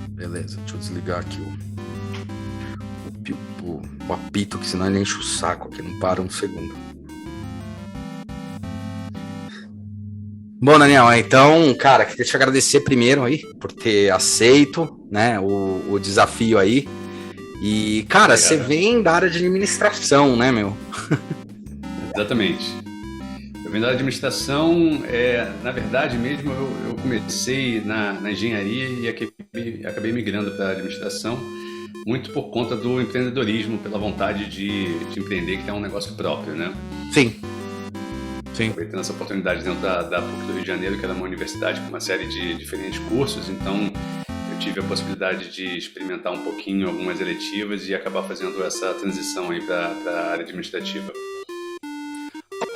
Beleza, deixa eu desligar aqui o apito, que senão ele enche o saco aqui, não para um segundo. Bom, Daniel, então, cara, queria te agradecer primeiro aí por ter aceito, né, o desafio aí. E, cara, você vem da área de administração, né, meu? Exatamente. Eu venho da administração, na verdade mesmo, eu comecei na engenharia e acabei migrando para a administração, muito por conta do empreendedorismo, pela vontade de empreender, que é um negócio próprio, né? Sim. Acabei tendo essa oportunidade dentro da PUC do Rio de Janeiro, que era uma universidade com uma série de diferentes cursos, então eu tive a possibilidade de experimentar um pouquinho algumas eletivas e acabar fazendo essa transição aí para a área administrativa.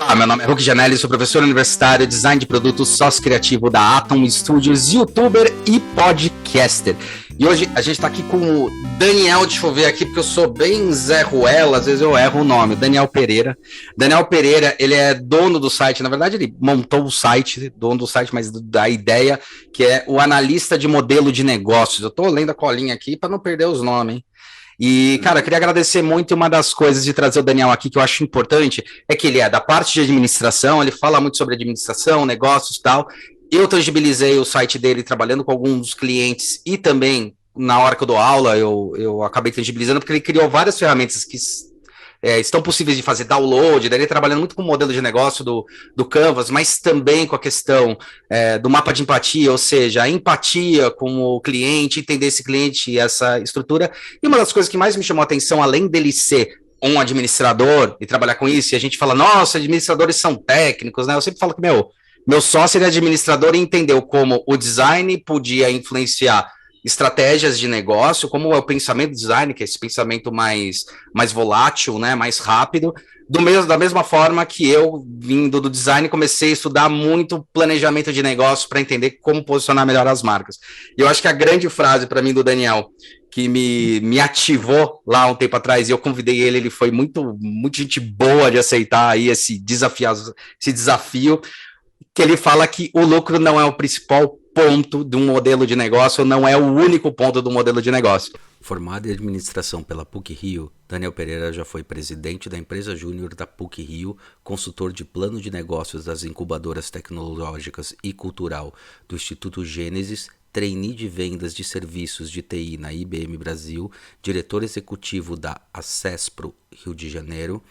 Olá, meu nome é Hulk Janelli, sou professor universitário, design de produtos, sócio criativo da Atom Studios, youtuber e podcaster. E hoje a gente está aqui com o Daniel, deixa eu ver aqui, porque eu sou bem Zé Ruela, às vezes eu erro o nome, Daniel Pereira. Daniel Pereira, ele é dono do site, na verdade ele montou o site, dono do site, mas da ideia, que é o analista de modelo de negócios. Eu estou lendo a colinha aqui para não perder os nomes, hein? E, cara, eu queria agradecer muito. Uma das coisas de trazer o Daniel aqui que eu acho importante é que ele é da parte de administração, ele fala muito sobre administração, negócios e tal. Eu tangibilizei o site dele trabalhando com alguns clientes e também, na hora que eu dou aula, eu acabei tangibilizando, porque ele criou várias ferramentas que estão possíveis de fazer download, daí ele trabalhando muito com o modelo de negócio do Canvas, mas também com a questão do mapa de empatia, ou seja, a empatia com o cliente, entender esse cliente e essa estrutura. E uma das coisas que mais me chamou a atenção, além dele ser um administrador e trabalhar com isso, e a gente fala, nossa, administradores são técnicos, né? Eu sempre falo que, meu sócio é administrador e entendeu como o design podia influenciar estratégias de negócio, como é o pensamento design, que é esse pensamento mais volátil, né, mais rápido, da mesma forma que eu, vindo do design, comecei a estudar muito planejamento de negócio para entender como posicionar melhor as marcas. E eu acho que a grande frase para mim do Daniel, que me ativou lá um tempo atrás, e eu convidei ele foi muito gente boa de aceitar aí esse desafio, que ele fala que o lucro não é o principal ponto de um modelo de negócio, não é o único ponto do modelo de negócio. Formado em administração pela PUC-Rio, Daniel Pereira já foi presidente da empresa júnior da PUC-Rio, consultor de plano de negócios das incubadoras tecnológicas e cultural do Instituto Gênesis, trainee de vendas de serviços de TI na IBM Brasil, diretor executivo da Acespro Rio de Janeiro,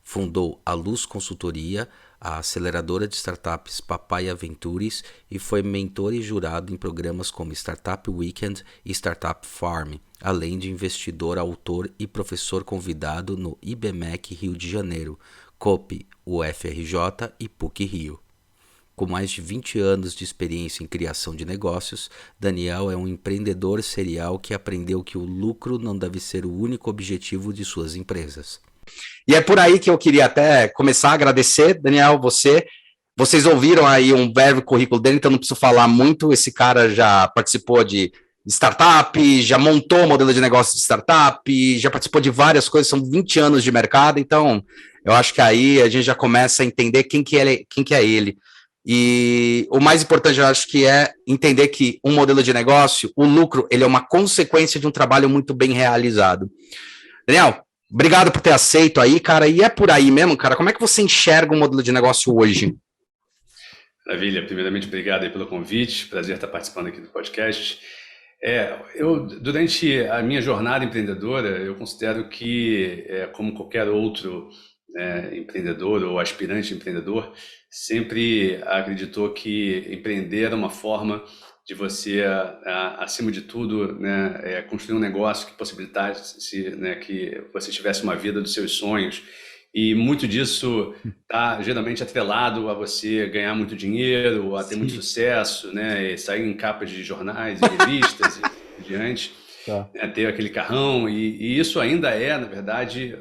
fundou a Luz Consultoria, a aceleradora de startups Papaya Ventures, e foi mentor e jurado em programas como Startup Weekend e Startup Farm, além de investidor, autor e professor convidado no IBMEC Rio de Janeiro, COP, UFRJ e PUC-Rio. Com mais de 20 anos de experiência em criação de negócios, Daniel é um empreendedor serial que aprendeu que o lucro não deve ser o único objetivo de suas empresas. E é por aí que eu queria até começar a agradecer, Daniel, vocês ouviram aí um breve currículo dele, então não preciso falar muito. Esse cara já participou de startup, já montou modelo de negócio de startup, já participou de várias coisas, são 20 anos de mercado, então eu acho que aí a gente já começa a entender quem que é ele. E o mais importante, eu acho que é entender que um modelo de negócio, o lucro, ele é uma consequência de um trabalho muito bem realizado. Daniel, obrigado por ter aceito aí, cara. E é por aí mesmo, cara. Como é que você enxerga o modelo de negócio hoje? Maravilha. Primeiramente, obrigado aí pelo convite. Prazer estar participando aqui do podcast. Durante a minha jornada empreendedora, eu considero que, como qualquer outro empreendedor ou aspirante empreendedor, sempre acreditou que empreender era uma forma de você, acima de tudo, né, construir um negócio que possibilitasse, né, que você tivesse uma vida dos seus sonhos. E muito disso está geralmente atrelado a você ganhar muito dinheiro, a ter muito sucesso, né, e sair em capas de jornais e revistas e diante, né, ter aquele carrão. E isso ainda é, na verdade,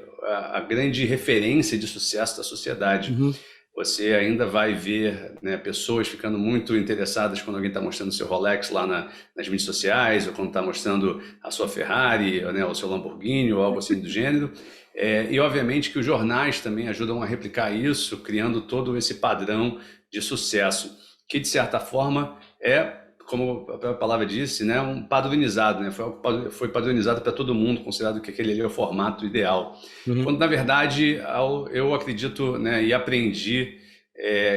a grande referência de sucesso da sociedade. Uhum. Você ainda vai ver, né, pessoas ficando muito interessadas quando alguém está mostrando seu Rolex lá nas mídias sociais, ou quando está mostrando a sua Ferrari, né, o seu Lamborghini, ou algo assim do gênero. E obviamente que os jornais também ajudam a replicar isso, criando todo esse padrão de sucesso, que de certa forma é como a própria palavra disse, né, um padronizado, né? Foi padronizado para todo mundo, considerado que aquele ali é o formato ideal. Uhum. Quando, na verdade, eu acredito, né, e aprendi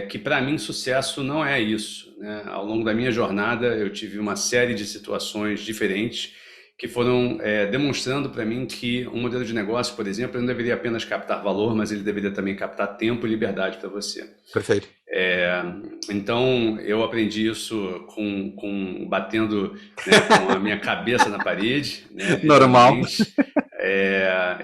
que, para mim, sucesso não é isso, né? Ao longo da minha jornada, eu tive uma série de situações diferentes que foram demonstrando para mim que um modelo de negócio, por exemplo, ele não deveria apenas captar valor, mas ele deveria também captar tempo e liberdade para você. Perfeito. Então, eu aprendi isso batendo, né, com a minha cabeça na parede, né, Normal. literalmente.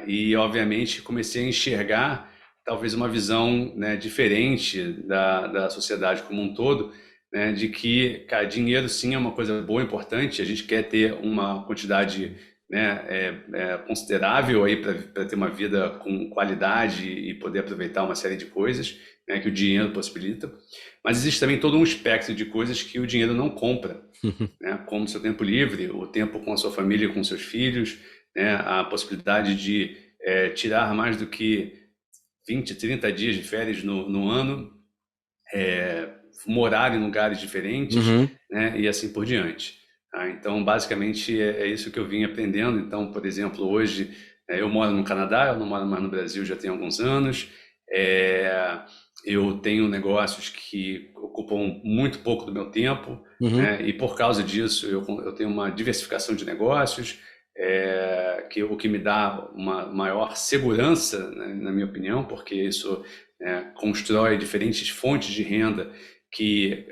E, obviamente, comecei a enxergar talvez uma visão, né, diferente da sociedade como um todo, né, de que, cara, dinheiro sim é uma coisa boa, importante, a gente quer ter uma quantidade, né, considerável aí para ter uma vida com qualidade e poder aproveitar uma série de coisas, né, que o dinheiro possibilita, mas existe também todo um espectro de coisas que o dinheiro não compra, né, como o seu tempo livre, o tempo com a sua família, com seus filhos, né, a possibilidade de tirar mais do que 20, 30 dias de férias no ano, morar em lugares diferentes, Uhum. né, e assim por diante. Tá? Então, basicamente, é isso que eu vim aprendendo. Então, por exemplo, hoje eu moro no Canadá, eu não moro mais no Brasil já tem alguns anos. Eu tenho negócios que ocupam muito pouco do meu tempo, Uhum. né, e por causa disso eu tenho uma diversificação de negócios, o que me dá uma maior segurança, né, na minha opinião, porque isso constrói diferentes fontes de renda que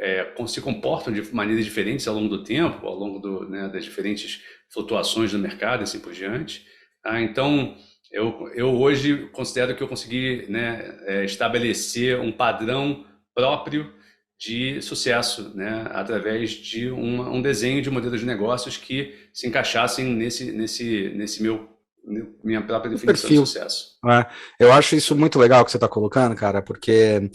se comportam de maneiras diferentes ao longo do tempo, ao longo das diferentes flutuações do mercado e assim por diante. Tá? Então, eu hoje considero que eu consegui, né, estabelecer um padrão próprio de sucesso, né, através de um desenho de modelos de negócios que se encaixassem minha própria O definição de perfil. sucesso. Eu acho isso muito legal que você está colocando, cara, porque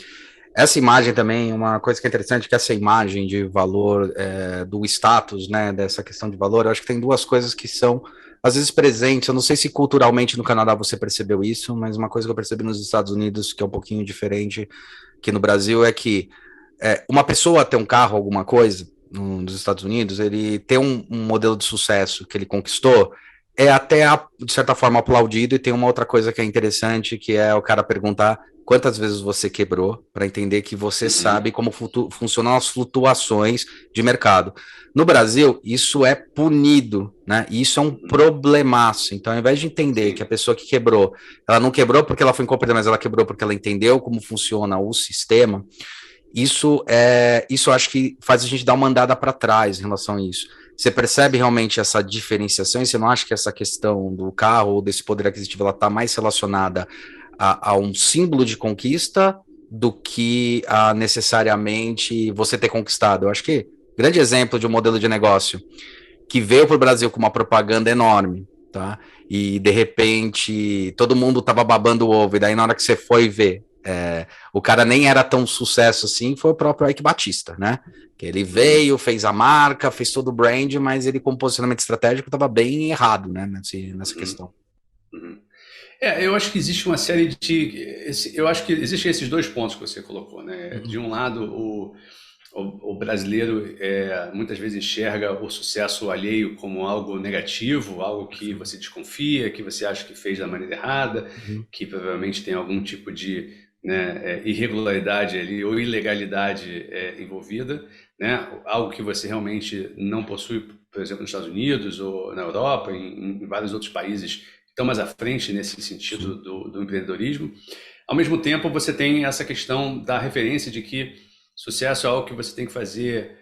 essa imagem também, uma coisa que é interessante, que essa imagem de valor, do status, né, dessa questão de valor, eu acho que tem duas coisas que são, às vezes, presentes. Eu não sei se culturalmente no Canadá você percebeu isso, mas uma coisa que eu percebi nos Estados Unidos, que é um pouquinho diferente que no Brasil, é que uma pessoa ter um carro, alguma coisa, nos Estados Unidos, ele ter um modelo de sucesso que ele conquistou, é até, de certa forma, aplaudido. E tem uma outra coisa que é interessante, que é o cara perguntar quantas vezes você quebrou, para entender que você sabe como funcionam as flutuações de mercado. No Brasil, isso é punido, né? E isso é um problemaço. Então, ao invés de entender que a Sim. pessoa que quebrou, ela não quebrou porque ela foi incompetente, mas ela quebrou porque ela entendeu como funciona o sistema. Isso acho que faz a gente dar uma andada para trás em relação a isso. Você percebe realmente essa diferenciação e você não acha que essa questão do carro ou desse poder aquisitivo ela está mais relacionada a um símbolo de conquista do que a necessariamente você ter conquistado? Eu acho que grande exemplo de um modelo de negócio que veio para o Brasil com uma propaganda enorme, tá? E de repente todo mundo tava babando o ovo, e daí na hora que você foi ver, o cara nem era tão sucesso assim, foi o próprio Ike Batista, né? Que ele veio, fez a marca, fez todo o brand, mas ele com posicionamento estratégico estava bem errado, né? Nessa questão. Eu acho que existe uma série eu acho que existem esses dois pontos que você colocou, né? De um lado, o brasileiro muitas vezes enxerga o sucesso alheio como algo negativo, algo que você desconfia, que você acha que fez da maneira errada, que provavelmente tem algum tipo de, né, irregularidade ali ou ilegalidade envolvida, né? Algo que você realmente não possui, por exemplo, nos Estados Unidos ou na Europa, em vários outros países que estão mais à frente nesse sentido do empreendedorismo. Ao mesmo tempo, você tem essa questão da referência de que sucesso é algo que você tem que fazer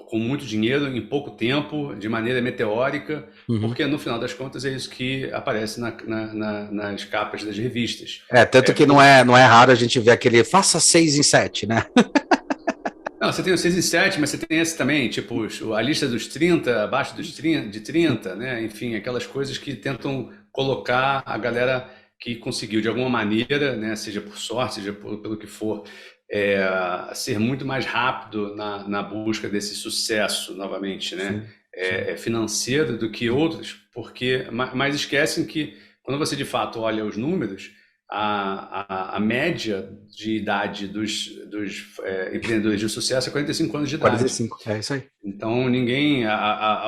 com muito dinheiro, em pouco tempo, de maneira meteórica, porque no final das contas é isso que aparece nas capas das revistas. Tanto que não é raro a gente ver aquele faça 6 em 7, né? Não, você tem o 6 e 7, mas você tem esse também, tipo, a lista dos 30, abaixo de 30, né? Enfim, aquelas coisas que tentam colocar a galera que conseguiu, de alguma maneira, né? Seja por sorte, seja pelo que for, ser muito mais rápido na busca desse sucesso, novamente, né? Financeiro do que outros, mas esquecem que quando você de fato olha os números, a média de idade dos empreendedores de sucesso é 45 anos de idade. 45, é isso aí. Então,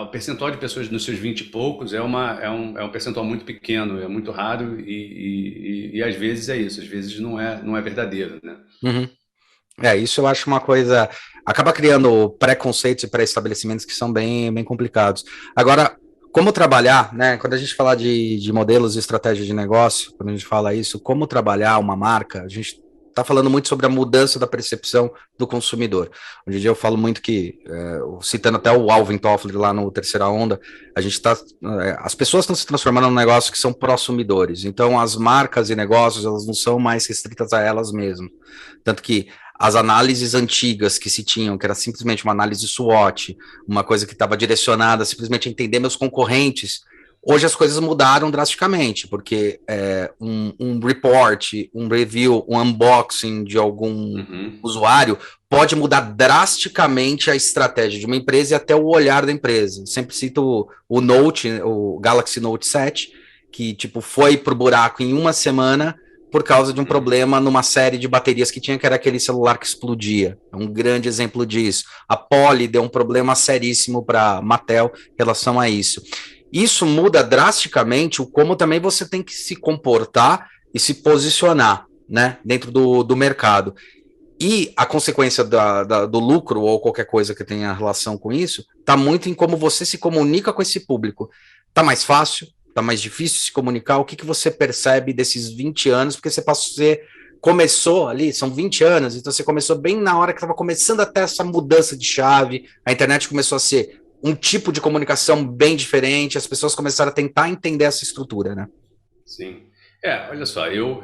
o percentual de pessoas nos seus 20 e poucos é um percentual muito pequeno, é muito raro e às vezes é isso, às vezes não é verdadeiro, né? Uhum. Isso eu acho uma coisa. Acaba criando preconceitos e pré-estabelecimentos que são bem, bem complicados. Agora, como trabalhar, né? Quando a gente fala de modelos e estratégia de negócio, quando a gente fala isso, como trabalhar uma marca, a gente está falando muito sobre a mudança da percepção do consumidor. Hoje em dia eu falo muito que, citando até o Alvin Toffler lá no Terceira Onda, a gente está. As pessoas estão se transformando num negócio que são prosumidores. Então, as marcas e negócios, elas não são mais restritas a elas mesmas. Tanto que as análises antigas que se tinham, que era simplesmente uma análise SWOT, uma coisa que estava direcionada simplesmente a entender meus concorrentes, hoje as coisas mudaram drasticamente, porque um report, um review, um unboxing de algum usuário pode mudar drasticamente a estratégia de uma empresa e até o olhar da empresa. Sempre cito o Note, o Galaxy Note 7, que tipo foi pro buraco em uma semana por causa de um problema numa série de baterias que tinha, que era aquele celular que explodia. É um grande exemplo disso. A Poly deu um problema seríssimo para a Mattel em relação a isso. Isso muda drasticamente o como também você tem que se comportar e se posicionar, né, dentro do mercado. E a consequência do lucro ou qualquer coisa que tenha relação com isso está muito em como você se comunica com esse público. Tá mais fácil? Tá mais difícil se comunicar? O que você percebe desses 20 anos? Porque você começou ali, são 20 anos, então você começou bem na hora que estava começando até essa mudança de chave, a internet começou a ser um tipo de comunicação bem diferente, as pessoas começaram a tentar entender essa estrutura, né? Sim. Olha só, eu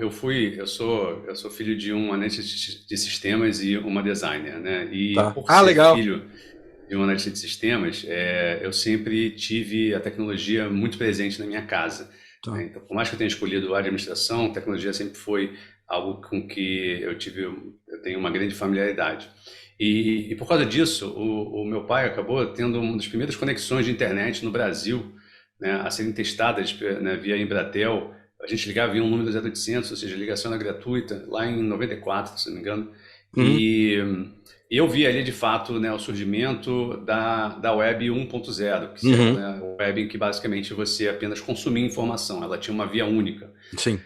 sou filho de um analista de sistemas e uma designer, né? E Tá. por ser Legal. filho de um analista de sistemas, eu sempre tive a tecnologia muito presente na minha casa, Tá. né? Então, por mais que eu tenha escolhido a administração, tecnologia sempre foi algo com que eu tenho uma grande familiaridade. E por causa disso, o meu pai acabou tendo uma das primeiras conexões de internet no Brasil, né, a serem testadas, né, via Embratel. A gente ligava via um número 0800, ou seja, ligação era gratuita, lá em 94, se não me engano. Uhum. E eu vi ali, de fato, né, o surgimento da Web 1.0, que é, Uhum. né, a web em que basicamente você apenas consumia informação, ela tinha uma via única. Sim.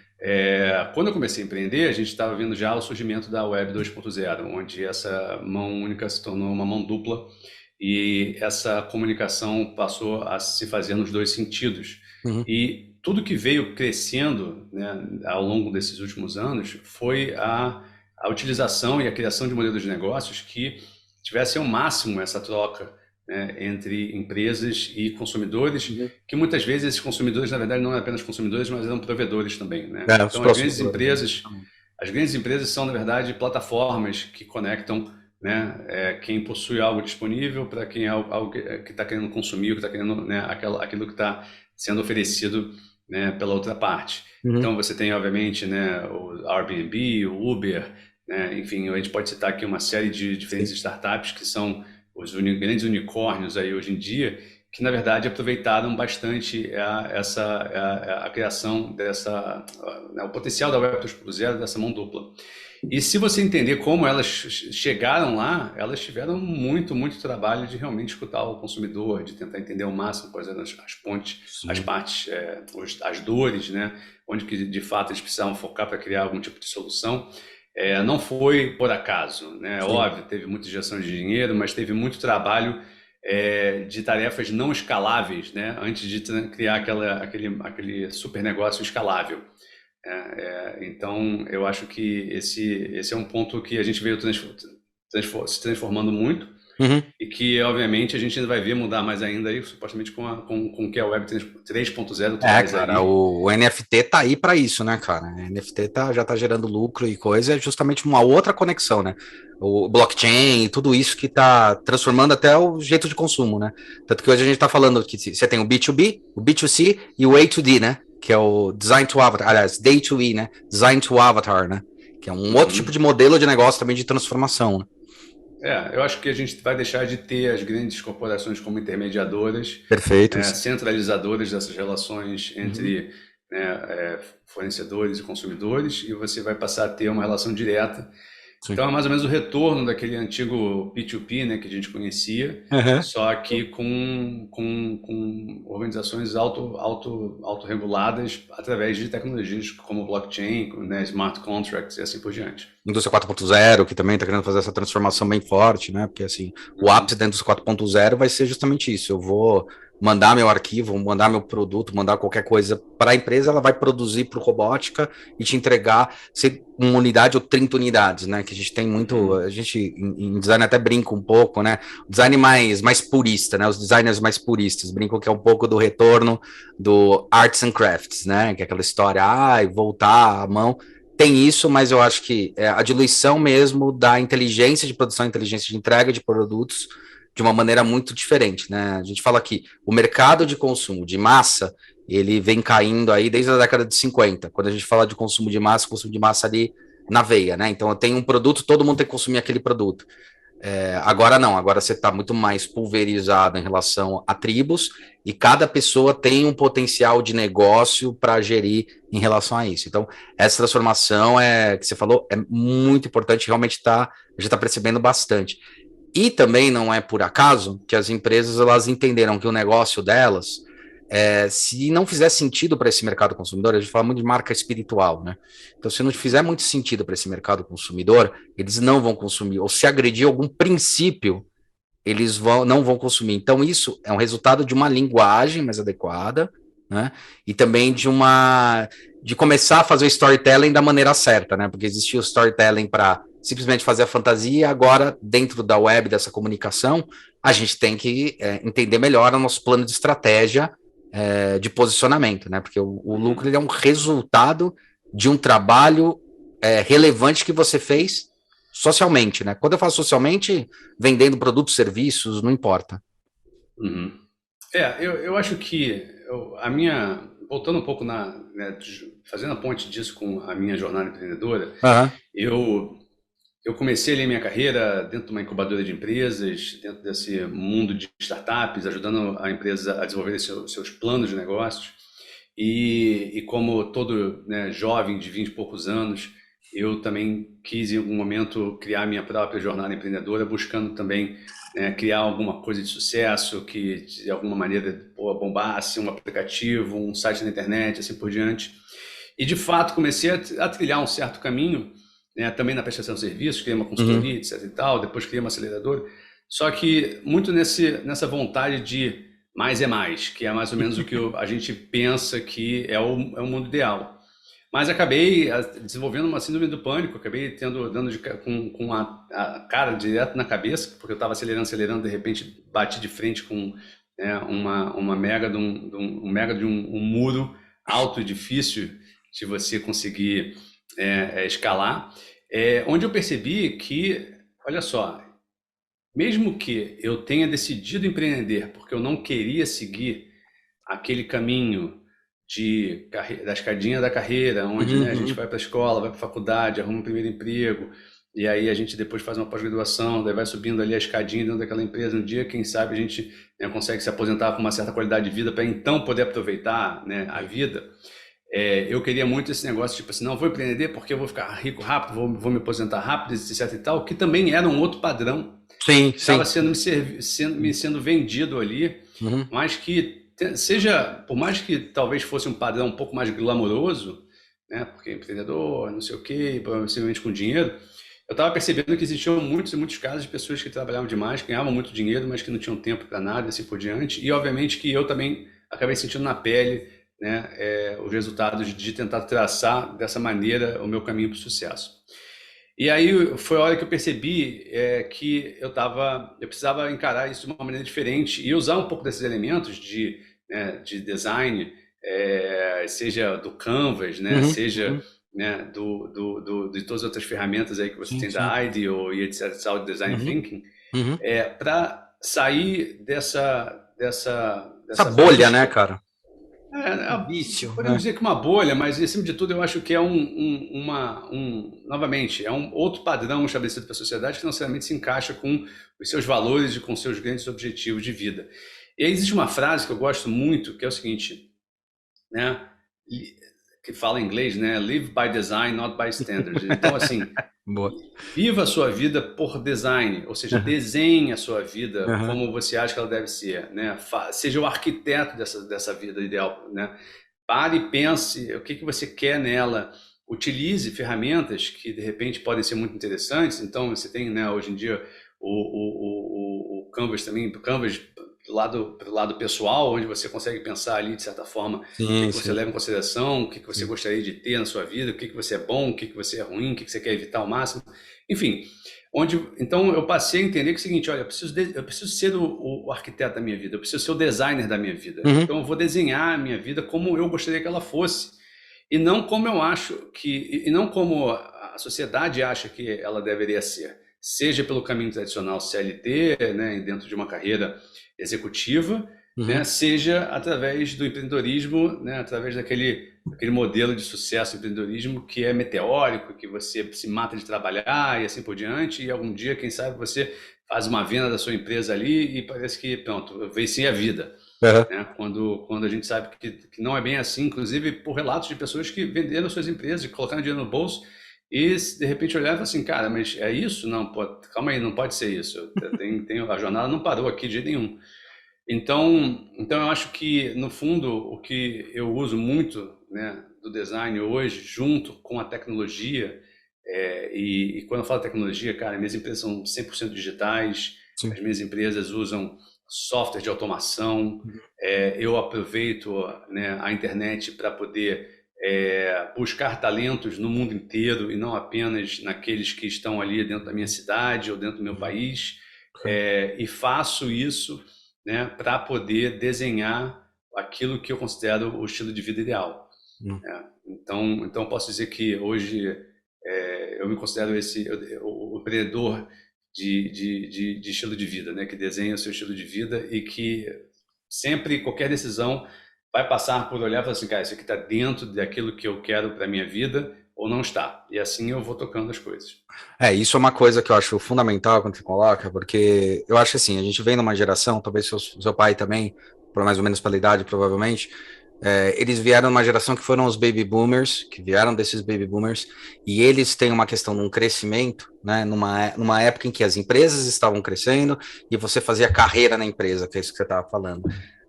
Quando eu comecei a empreender, a gente estava vendo já o surgimento da Web 2.0, onde essa mão única se tornou uma mão dupla e essa comunicação passou a se fazer nos dois sentidos. Uhum. E tudo que veio crescendo, né, ao longo desses últimos anos foi a utilização e a criação de modelos de negócios que tivessem ao máximo essa troca, né, entre empresas e consumidores, Uhum. que muitas vezes esses consumidores, na verdade, não eram apenas consumidores, mas eram provedores também, né? Os Então, próximos. as grandes empresas são, na verdade, plataformas que conectam, né, quem possui algo disponível para quem algo que está querendo consumir, que está querendo, né, aquilo que está sendo oferecido, né, pela outra parte. Uhum. Então, você tem, obviamente, né, o Airbnb, o Uber, né, enfim, a gente pode citar aqui uma série de diferentes startups que são os grandes unicórnios aí hoje em dia, que na verdade aproveitaram bastante a criação o potencial da Web 2.0, dessa mão dupla. E se você entender como elas chegaram lá, elas tiveram muito, muito trabalho de realmente escutar o consumidor, de tentar entender ao máximo quais eram as pontes, Sim. as partes, as dores, né, onde que de fato eles precisavam focar para criar algum tipo de solução. Não foi por acaso, né? Sim. Óbvio, teve muita injeção de dinheiro, mas teve muito trabalho de tarefas não escaláveis, né? Antes de criar aquele super negócio escalável. Então, eu acho que esse é um ponto que a gente veio se transformando muito. Uhum. E que, obviamente, a gente ainda vai ver mudar mais ainda aí, supostamente com o que a Web 3.0 traz Cara, ali. o NFT tá aí para isso, né, cara? O NFT já tá gerando lucro e coisa, é justamente uma outra conexão, né? O blockchain e tudo isso que tá transformando até o jeito de consumo, né? Tanto que hoje a gente tá falando que você tem o B2B, o B2C e o A2D, né? Que é o Design to Avatar, aliás, Day to E, né? Design to Avatar, né? Que é um outro tipo de modelo de negócio também de transformação, né? Eu acho que a gente vai deixar de ter as grandes corporações como intermediadoras, Perfeito. centralizadoras dessas relações entre né, fornecedores e consumidores, e você vai passar a ter uma relação direta. Sim. Então é mais ou menos o retorno daquele antigo P2P, né, que a gente conhecia, Uhum. só que com organizações autorreguladas através de tecnologias como blockchain, né, smart contracts e assim por diante. Indústria 4.0, que também está querendo fazer essa transformação bem forte, né? Porque assim, o ápice da indústria 4.0 vai ser justamente isso. Eu vou mandar meu arquivo, mandar meu produto, mandar qualquer coisa para a empresa, ela vai produzir para o robótica e te entregar se uma unidade ou 30 unidades, né? Que a gente tem muito, a gente em design até brinca um pouco, né? Design mais purista, né? Os designers mais puristas brincam que é um pouco do retorno do arts and crafts, né? Que é aquela história, voltar à mão. Tem isso, mas eu acho que a diluição mesmo da inteligência de produção, inteligência de entrega de produtos de uma maneira muito diferente, né? A gente fala que o mercado de consumo de massa, ele vem caindo aí desde a década de 50, quando a gente fala de consumo de massa ali na veia, né? Então eu tenho um produto, todo mundo tem que consumir aquele produto. Agora não, agora você está muito mais pulverizado em relação a tribos e cada pessoa tem um potencial de negócio para gerir em relação a isso. Então, essa transformação que você falou é muito importante, realmente a gente está percebendo bastante. E também não é por acaso que as empresas elas entenderam que o negócio delas, se não fizer sentido para esse mercado consumidor, a gente fala muito de marca espiritual, né? Então, se não fizer muito sentido para esse mercado consumidor, eles não vão consumir, ou se agredir algum princípio, não vão consumir. Então, isso é um resultado de uma linguagem mais adequada, né? E também de começar a fazer o storytelling da maneira certa, né? Porque existia o storytelling para simplesmente fazer a fantasia, agora, dentro da web, dessa comunicação, a gente tem que entender melhor o nosso plano de estratégia de posicionamento, né? Porque o lucro ele é um resultado de um trabalho relevante que você fez socialmente, né? Quando eu falo socialmente, vendendo produtos, serviços, não importa. Uhum. Eu acho que voltando um pouco né, fazendo a ponte disso com a minha jornada empreendedora, Aham. eu comecei ali minha carreira dentro de uma incubadora de empresas, dentro desse mundo de startups, ajudando a empresa a desenvolver seus planos de negócios. E como todo, né, jovem de 20 e poucos anos, eu também quis em algum momento criar minha própria jornada empreendedora, buscando também, né, criar alguma coisa de sucesso que de alguma maneira bombasse, um aplicativo, um site na internet, assim por diante. E de fato comecei a trilhar um certo caminho, né, também na prestação de serviços, criei uma Uhum. consultoria, etc e tal, depois criei uma aceleradora, só que muito nessa vontade de mais é mais, que é mais ou menos o que a gente pensa que é o mundo ideal. Mas acabei desenvolvendo uma síndrome do pânico, acabei com a cara direto na cabeça, porque eu estava acelerando, de repente bati de frente com, né, uma mega de um muro alto e difícil de você conseguir escalar, onde eu percebi que, olha só, mesmo que eu tenha decidido empreender porque eu não queria seguir aquele caminho da escadinha da carreira, onde, Uhum. né, a gente Uhum. vai para a escola, vai para a faculdade, arruma um primeiro emprego, e aí a gente depois faz uma pós-graduação, daí vai subindo ali a escadinha dentro daquela empresa. Um dia, quem sabe, a gente, né, consegue se aposentar com uma certa qualidade de vida para então poder aproveitar, né, a vida. Eu queria muito esse negócio, tipo assim, não, vou empreender porque eu vou ficar rico rápido, vou me aposentar rápido, etc e tal, que também era um outro padrão Sim, que estava sim. sendo vendido ali, Uhum. mas que por mais que talvez fosse um padrão um pouco mais glamouroso, né, porque empreendedor, não sei o quê, possivelmente com dinheiro, eu estava percebendo que existiam muitos e muitos casos de pessoas que trabalhavam demais, ganhavam muito dinheiro, mas que não tinham tempo para nada, assim por diante, e obviamente que eu também acabei sentindo na pele, né, os resultados de tentar traçar dessa maneira o meu caminho para o sucesso. E aí foi a hora que eu percebi que eu precisava encarar isso de uma maneira diferente e usar um pouco desses elementos né, de design, seja do Canvas, né, Uhum. seja, Uhum. né, de todas as outras ferramentas aí que você Sim, tem sim. da IDEO e etc, tal, Design Uhum. Thinking, Uhum. para sair Essa dessa bolha, né, busca. cara? É, Um é, vício, Podemos né? dizer que uma bolha, mas acima de tudo eu acho que é novamente, é um outro padrão estabelecido pela sociedade que não necessariamente se encaixa com os seus valores e com seus grandes objetivos de vida. E aí existe uma frase que eu gosto muito, que é o seguinte, né? que fala em inglês, né? Live by design, not by standards. Então, assim, Boa. viva a sua vida por design, ou seja, desenhe a sua vida Uhum. como você acha que ela deve ser, né? Seja o arquiteto dessa vida ideal, né? Pare e pense o que você quer nela. Utilize ferramentas que, de repente, podem ser muito interessantes. Então, você tem, né, hoje em dia, o Canvas também, o Canvas pro lado pessoal, onde você consegue pensar ali, de certa forma, o que Sim, você sim. leva em consideração, o que você gostaria de ter na sua vida, o que você é bom, o que você é ruim, o que você quer evitar ao máximo. Enfim, então eu passei a entender que é o seguinte, olha, eu preciso ser o arquiteto da minha vida, eu preciso ser o designer da minha vida. Uhum. Então eu vou desenhar a minha vida como eu gostaria que ela fosse, e não como eu acho que, e não como a sociedade acha que ela deveria ser. Seja pelo caminho tradicional CLT, né, dentro de uma carreira executiva, né, Uhum. seja através do empreendedorismo, né, através daquele modelo de sucesso do empreendedorismo que é meteórico, que você se mata de trabalhar e assim por diante, e algum dia, quem sabe, você faz uma venda da sua empresa ali e parece que, pronto, venci a vida. Uhum. Né? Quando a gente sabe que não é bem assim, inclusive por relatos de pessoas que venderam suas empresas, colocaram dinheiro no bolso e de repente olharam e falaram assim, cara, mas é isso? Não, pode, calma aí, não pode ser isso. A jornada não parou aqui de jeito nenhum. Então eu acho que, no fundo, o que eu uso muito, né, do design hoje, junto com a tecnologia, e quando eu falo tecnologia, cara, minhas empresas são 100% digitais, Sim. as minhas empresas usam software de automação, eu aproveito, né, a internet para poder buscar talentos no mundo inteiro e não apenas naqueles que estão ali dentro da minha cidade ou dentro do meu país, e faço isso, né, para poder desenhar aquilo que eu considero o estilo de vida ideal. Uhum. Né? Então posso dizer que hoje eu me considero o empreendedor de estilo de vida, né, que desenha o seu estilo de vida e que sempre, qualquer decisão, vai passar por olhar e falar assim, cara, isso aqui está dentro daquilo que eu quero para a minha vida ou não está. E assim eu vou tocando as coisas. Isso é uma coisa que eu acho fundamental quando você coloca, porque eu acho assim, a gente vem numa geração, talvez seu pai também, por mais ou menos pela idade, provavelmente, eles vieram numa geração que foram os baby boomers, que vieram desses baby boomers, e eles têm uma questão de um crescimento, né, numa época em que as empresas estavam crescendo e você fazia carreira na empresa, que é isso que você estava falando.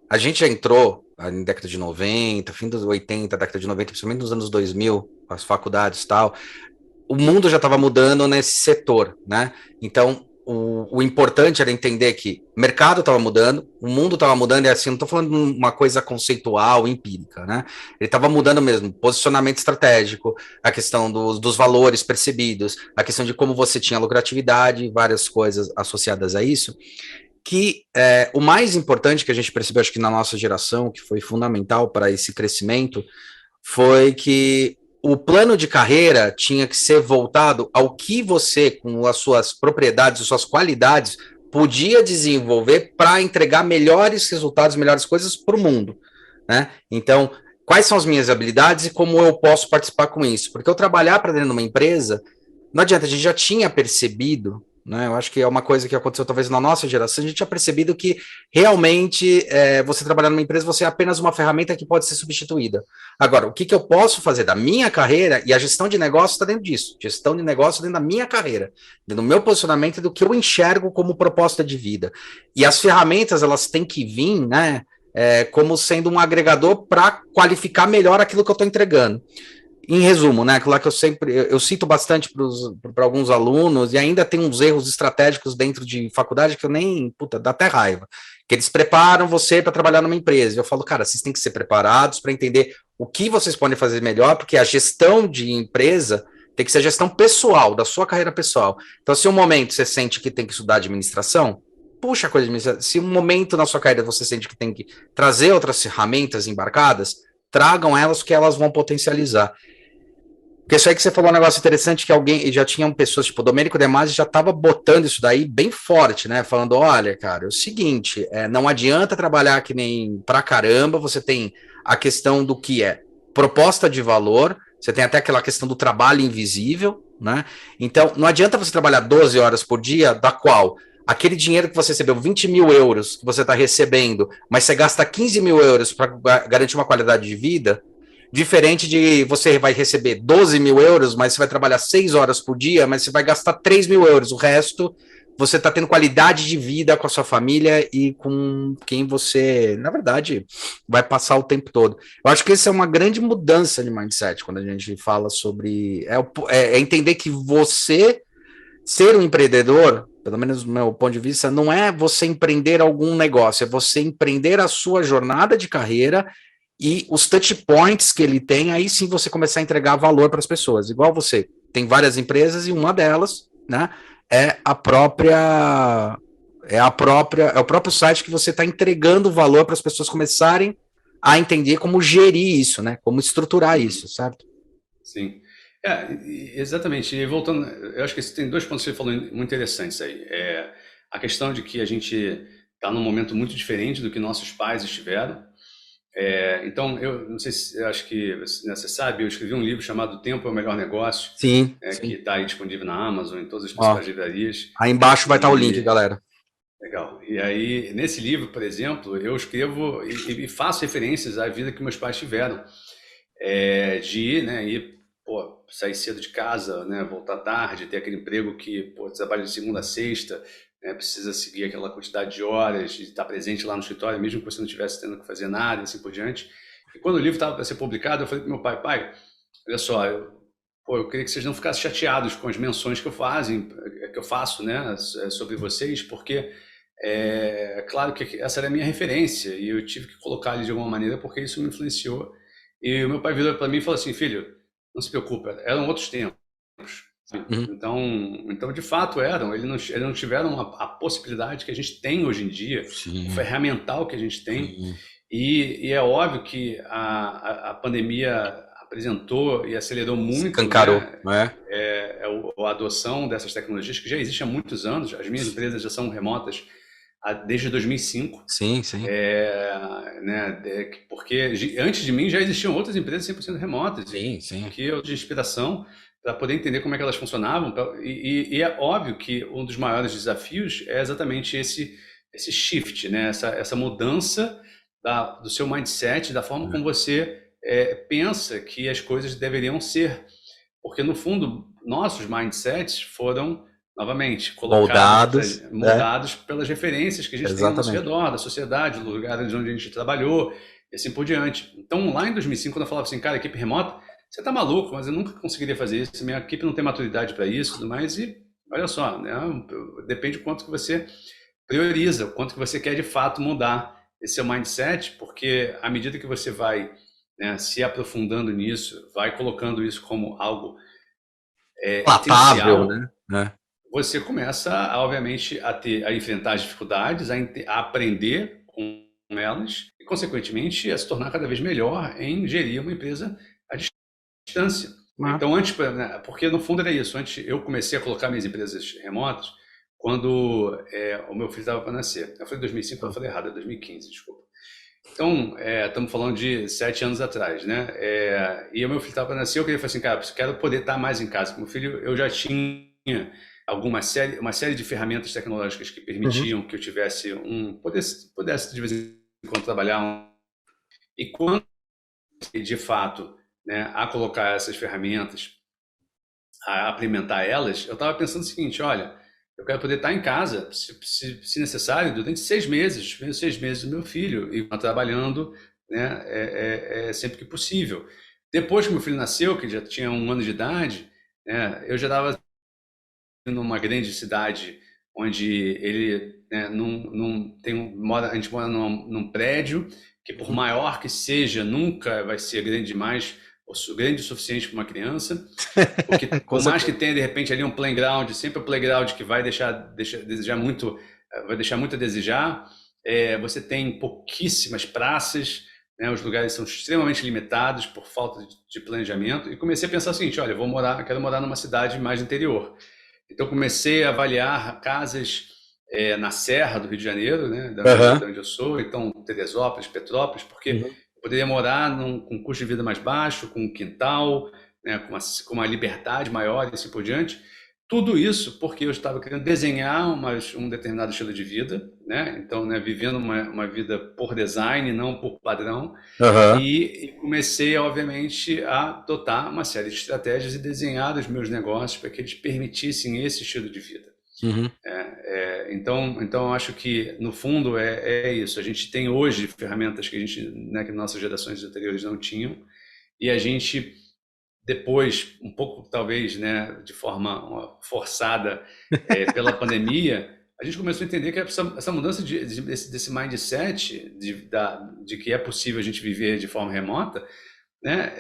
A gente já entrou em década de 90, fim dos 80, década de 90, principalmente nos anos 2000, as faculdades e tal, o mundo já estava mudando nesse setor, né? Então, o importante era entender que o mercado estava mudando, o mundo estava mudando, e assim, não estou falando de uma coisa conceitual, empírica, né? Ele estava mudando mesmo, posicionamento estratégico, a questão dos valores percebidos, a questão de como você tinha lucratividade, várias coisas associadas a isso, que o mais importante que a gente percebeu, acho que na nossa geração, que foi fundamental para esse crescimento, foi que o plano de carreira tinha que ser voltado ao que você, com as suas propriedades, as suas qualidades, podia desenvolver para entregar melhores resultados, melhores coisas para o mundo, né? Então, quais são as minhas habilidades e como eu posso participar com isso? Porque eu trabalhar para dentro de uma empresa, não adianta, a gente já tinha percebido, né? Eu acho que é uma coisa que aconteceu talvez na nossa geração, a gente tinha percebido que realmente você trabalhar numa empresa, você é apenas uma ferramenta que pode ser substituída. Agora, o que eu posso fazer da minha carreira, e a gestão de negócio está dentro disso, gestão de negócio dentro da minha carreira, dentro do meu posicionamento, do que eu enxergo como proposta de vida. E as ferramentas, elas têm que vir, né, como sendo um agregador para qualificar melhor aquilo que eu estou entregando. Em resumo, né, aquilo lá que eu cito bastante para alguns alunos, e ainda tem uns erros estratégicos dentro de faculdade que eu nem, puta, dá até raiva, que eles preparam você para trabalhar numa empresa. Eu falo, cara, vocês têm que ser preparados para entender o que vocês podem fazer melhor, porque a gestão de empresa tem que ser a gestão pessoal, da sua carreira pessoal. Então, se um momento você sente que tem que estudar administração, puxa a coisa de administração. Se um momento na sua carreira você sente que tem que trazer outras ferramentas embarcadas, tragam elas, que elas vão potencializar. Porque isso aí que você falou um negócio interessante, que alguém, já tinham pessoas, tipo, o Domênico De Masi já estava botando isso daí bem forte, né? Falando, olha, cara, é o seguinte, não adianta trabalhar que nem pra caramba, você tem a questão do que é proposta de valor, você tem até aquela questão do trabalho invisível, né? Então, não adianta você trabalhar 12 horas por dia, da qual aquele dinheiro que você recebeu, 20 mil euros que você está recebendo, mas você gasta 15 mil euros para garantir uma qualidade de vida. Diferente de você vai receber 12 mil euros, mas você vai trabalhar 6 horas por dia, mas você vai gastar 3 mil euros. O resto, você está tendo qualidade de vida com a sua família e com quem você, na verdade, vai passar o tempo todo. Eu acho que isso é uma grande mudança de mindset quando a gente fala sobre. É entender que você ser um empreendedor, pelo menos do meu ponto de vista, não é você empreender algum negócio, é você empreender a sua jornada de carreira e os touch points que ele tem, aí sim você começar a entregar valor para as pessoas. Igual você, tem várias empresas e uma delas, né, é a própria é o próprio site que você está entregando valor para as pessoas começarem a entender como gerir isso, né, como estruturar isso, certo? Sim. Exatamente. E voltando, eu acho que tem dois pontos que você falou muito interessantes aí. A questão de que a gente está num momento muito diferente do que nossos pais estiveram. Então, eu não sei se, eu acho que né, você sabe, eu escrevi um livro chamado O Tempo é o Melhor Negócio, Sim, que sim. está aí disponível na Amazon, em todas as Ó, principais livrarias. aí embaixo vai estar o link, E galera. legal. E aí, nesse livro, por exemplo, eu escrevo e faço referências à vida que meus pais tiveram. De ir, né, pô, sair cedo de casa, né, voltar tarde, ter aquele emprego que, pô, trabalha de segunda a sexta, né, precisa seguir aquela quantidade de horas, de estar presente lá no escritório, mesmo que você não estivesse tendo que fazer nada, e assim por diante. E quando o livro estava para ser publicado, eu falei para meu pai, olha só, eu queria que vocês não ficassem chateados com as menções que eu faço, né, sobre vocês, porque claro que essa era a minha referência e eu tive que colocar ali de alguma maneira porque isso me influenciou. E o meu pai virou para mim e falou assim, filho, não se preocupa, eram outros tempos. Uhum. Então, de fato eram, eles não tiveram a possibilidade que a gente tem hoje em dia, o Sim, ferramental que a gente tem, sim. e é óbvio que a pandemia apresentou e acelerou muito, Escancarou, né, né? a adoção dessas tecnologias que já existem há muitos anos, as minhas empresas já são remotas desde 2005, Sim, sim, né, porque antes de mim já existiam outras empresas 100% remotas e sim, sim. que eu de inspiração para poder entender como é que elas funcionavam e é óbvio que um dos maiores desafios é exatamente esse shift, né, essa mudança do seu mindset, da forma como você pensa que as coisas deveriam ser, porque no fundo nossos mindsets foram novamente Moldados, né? moldados pelas referências que a gente tem ao nosso Exatamente. redor, da sociedade, do lugar onde a gente trabalhou e assim por diante. Então, lá em 2005, quando eu falava assim, cara, equipe remota, você tá maluco, mas eu nunca conseguiria fazer isso, minha equipe não tem maturidade para isso, tudo mais, e olha só, né, depende do quanto que você prioriza, o quanto que você quer de fato mudar esse seu mindset, porque à medida que você vai, né, se aprofundando nisso, vai colocando isso como algo Palatável, essencial, né? você começa, obviamente, a enfrentar as dificuldades, a aprender com elas e, consequentemente, a se tornar cada vez melhor em gerir uma empresa à distância. Né? Então, antes, né, porque no fundo era isso, antes eu comecei a colocar minhas empresas remotas quando o meu filho estava para nascer. Eu falei 2005, eu falei errado, é 2015, desculpa. Então, estamos falando de 7 anos atrás, né? E o meu filho estava para nascer, eu queria falar assim, cara, eu quero poder estar mais em casa. Com meu filho, eu já tinha uma série de ferramentas tecnológicas que Uhum. permitiam que eu tivesse pudesse de vez em quando trabalhar. E quando, de fato, né, a colocar essas ferramentas, a implementar elas, eu estava pensando o seguinte, olha, eu quero poder estar em casa, se necessário, durante 6 meses, os primeiros 6 meses do meu filho, e trabalhando, né, sempre que possível. Depois que meu filho nasceu, que já tinha 1 ano de idade, né, eu já estava numa grande cidade onde ele, né, a gente mora num prédio que por maior que seja, nunca vai ser grande demais, ou grande o suficiente para uma criança, porque Com por mais que certeza. tenha de repente ali um playground, sempre o playground que vai desejar muito, vai deixar muito a desejar, você tem pouquíssimas praças, né, os lugares são extremamente limitados por falta de planejamento, e comecei a pensar o seguinte, olha, quero morar numa cidade mais interior. Então comecei a avaliar casas na Serra do Rio de Janeiro, né, Aham. da onde eu sou, então Teresópolis, Petrópolis, porque Uhum. eu poderia morar com um custo de vida mais baixo, com um quintal, né, com uma liberdade maior e assim por diante. tudo isso porque eu estava querendo desenhar um determinado estilo de vida, né? Então, né, vivendo uma vida por design, não por padrão, Aham. e comecei, obviamente, a adotar uma série de estratégias e desenhar os meus negócios para que eles permitissem esse estilo de vida. Uhum. Então eu acho que, no fundo, é isso. A gente tem hoje ferramentas que a gente, né, que nossas gerações anteriores não tinham, e a gente, depois, um pouco, talvez, né, de forma forçada, pela pandemia, a gente começou a entender que essa mudança desse mindset de que é possível a gente viver de forma remota, né,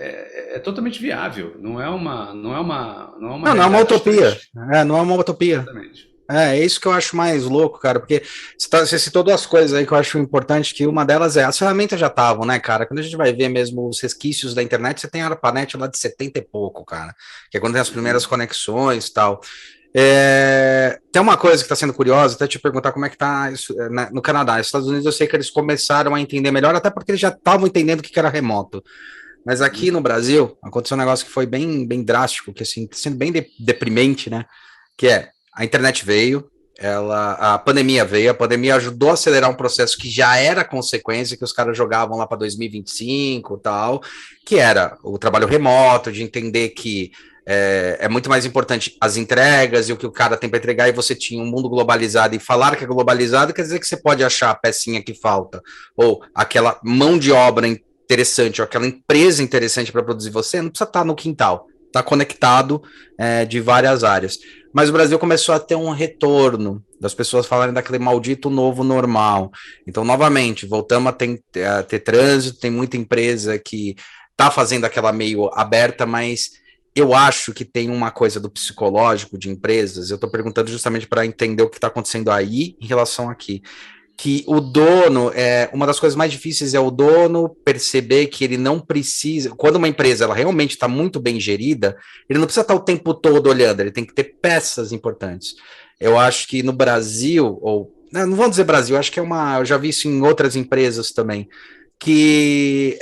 é totalmente viável. Não é uma Não, não é uma realidade utopia. distante. Não é uma utopia. Exatamente. É isso que eu acho mais louco, cara, porque você citou duas coisas aí que eu acho importante, que uma delas é, as ferramentas já estavam, né, cara? Quando a gente vai ver mesmo os resquícios da internet, você tem a ARPANET lá de 70 e pouco, cara, que é quando tem as primeiras Uhum. conexões e tal. Tem uma coisa que está sendo curiosa, até te perguntar como é que tá isso, no Canadá. Nos Estados Unidos eu sei que eles começaram a entender melhor, até porque eles já estavam entendendo o que era remoto. Mas aqui Uhum. no Brasil, aconteceu um negócio que foi bem, bem drástico, que assim, tá sendo bem deprimente, né? Que é, a internet veio, a pandemia veio, a pandemia ajudou a acelerar um processo que já era consequência, que os caras jogavam lá para 2025 e tal, que era o trabalho remoto, de entender que é muito mais importante as entregas e o que o cara tem para entregar, e você tinha um mundo globalizado, e falar que é globalizado quer dizer que você pode achar a pecinha que falta, ou aquela mão de obra interessante, ou aquela empresa interessante para produzir você, não precisa estar no quintal, está conectado de várias áreas. Mas o Brasil começou a ter um retorno das pessoas falarem daquele maldito novo normal. Então, novamente, voltamos a ter trânsito, tem muita empresa que está fazendo aquela meio aberta, mas eu acho que tem uma coisa do psicológico de empresas. Eu estou perguntando justamente para entender o que está acontecendo aí em relação aqui, que o dono, uma das coisas mais difíceis é o dono perceber que ele não precisa, quando uma empresa ela realmente está muito bem gerida, ele não precisa estar o tempo todo olhando, ele tem que ter peças importantes. Eu acho que no Brasil, ou não vamos dizer Brasil, acho que eu já vi isso em outras empresas também, que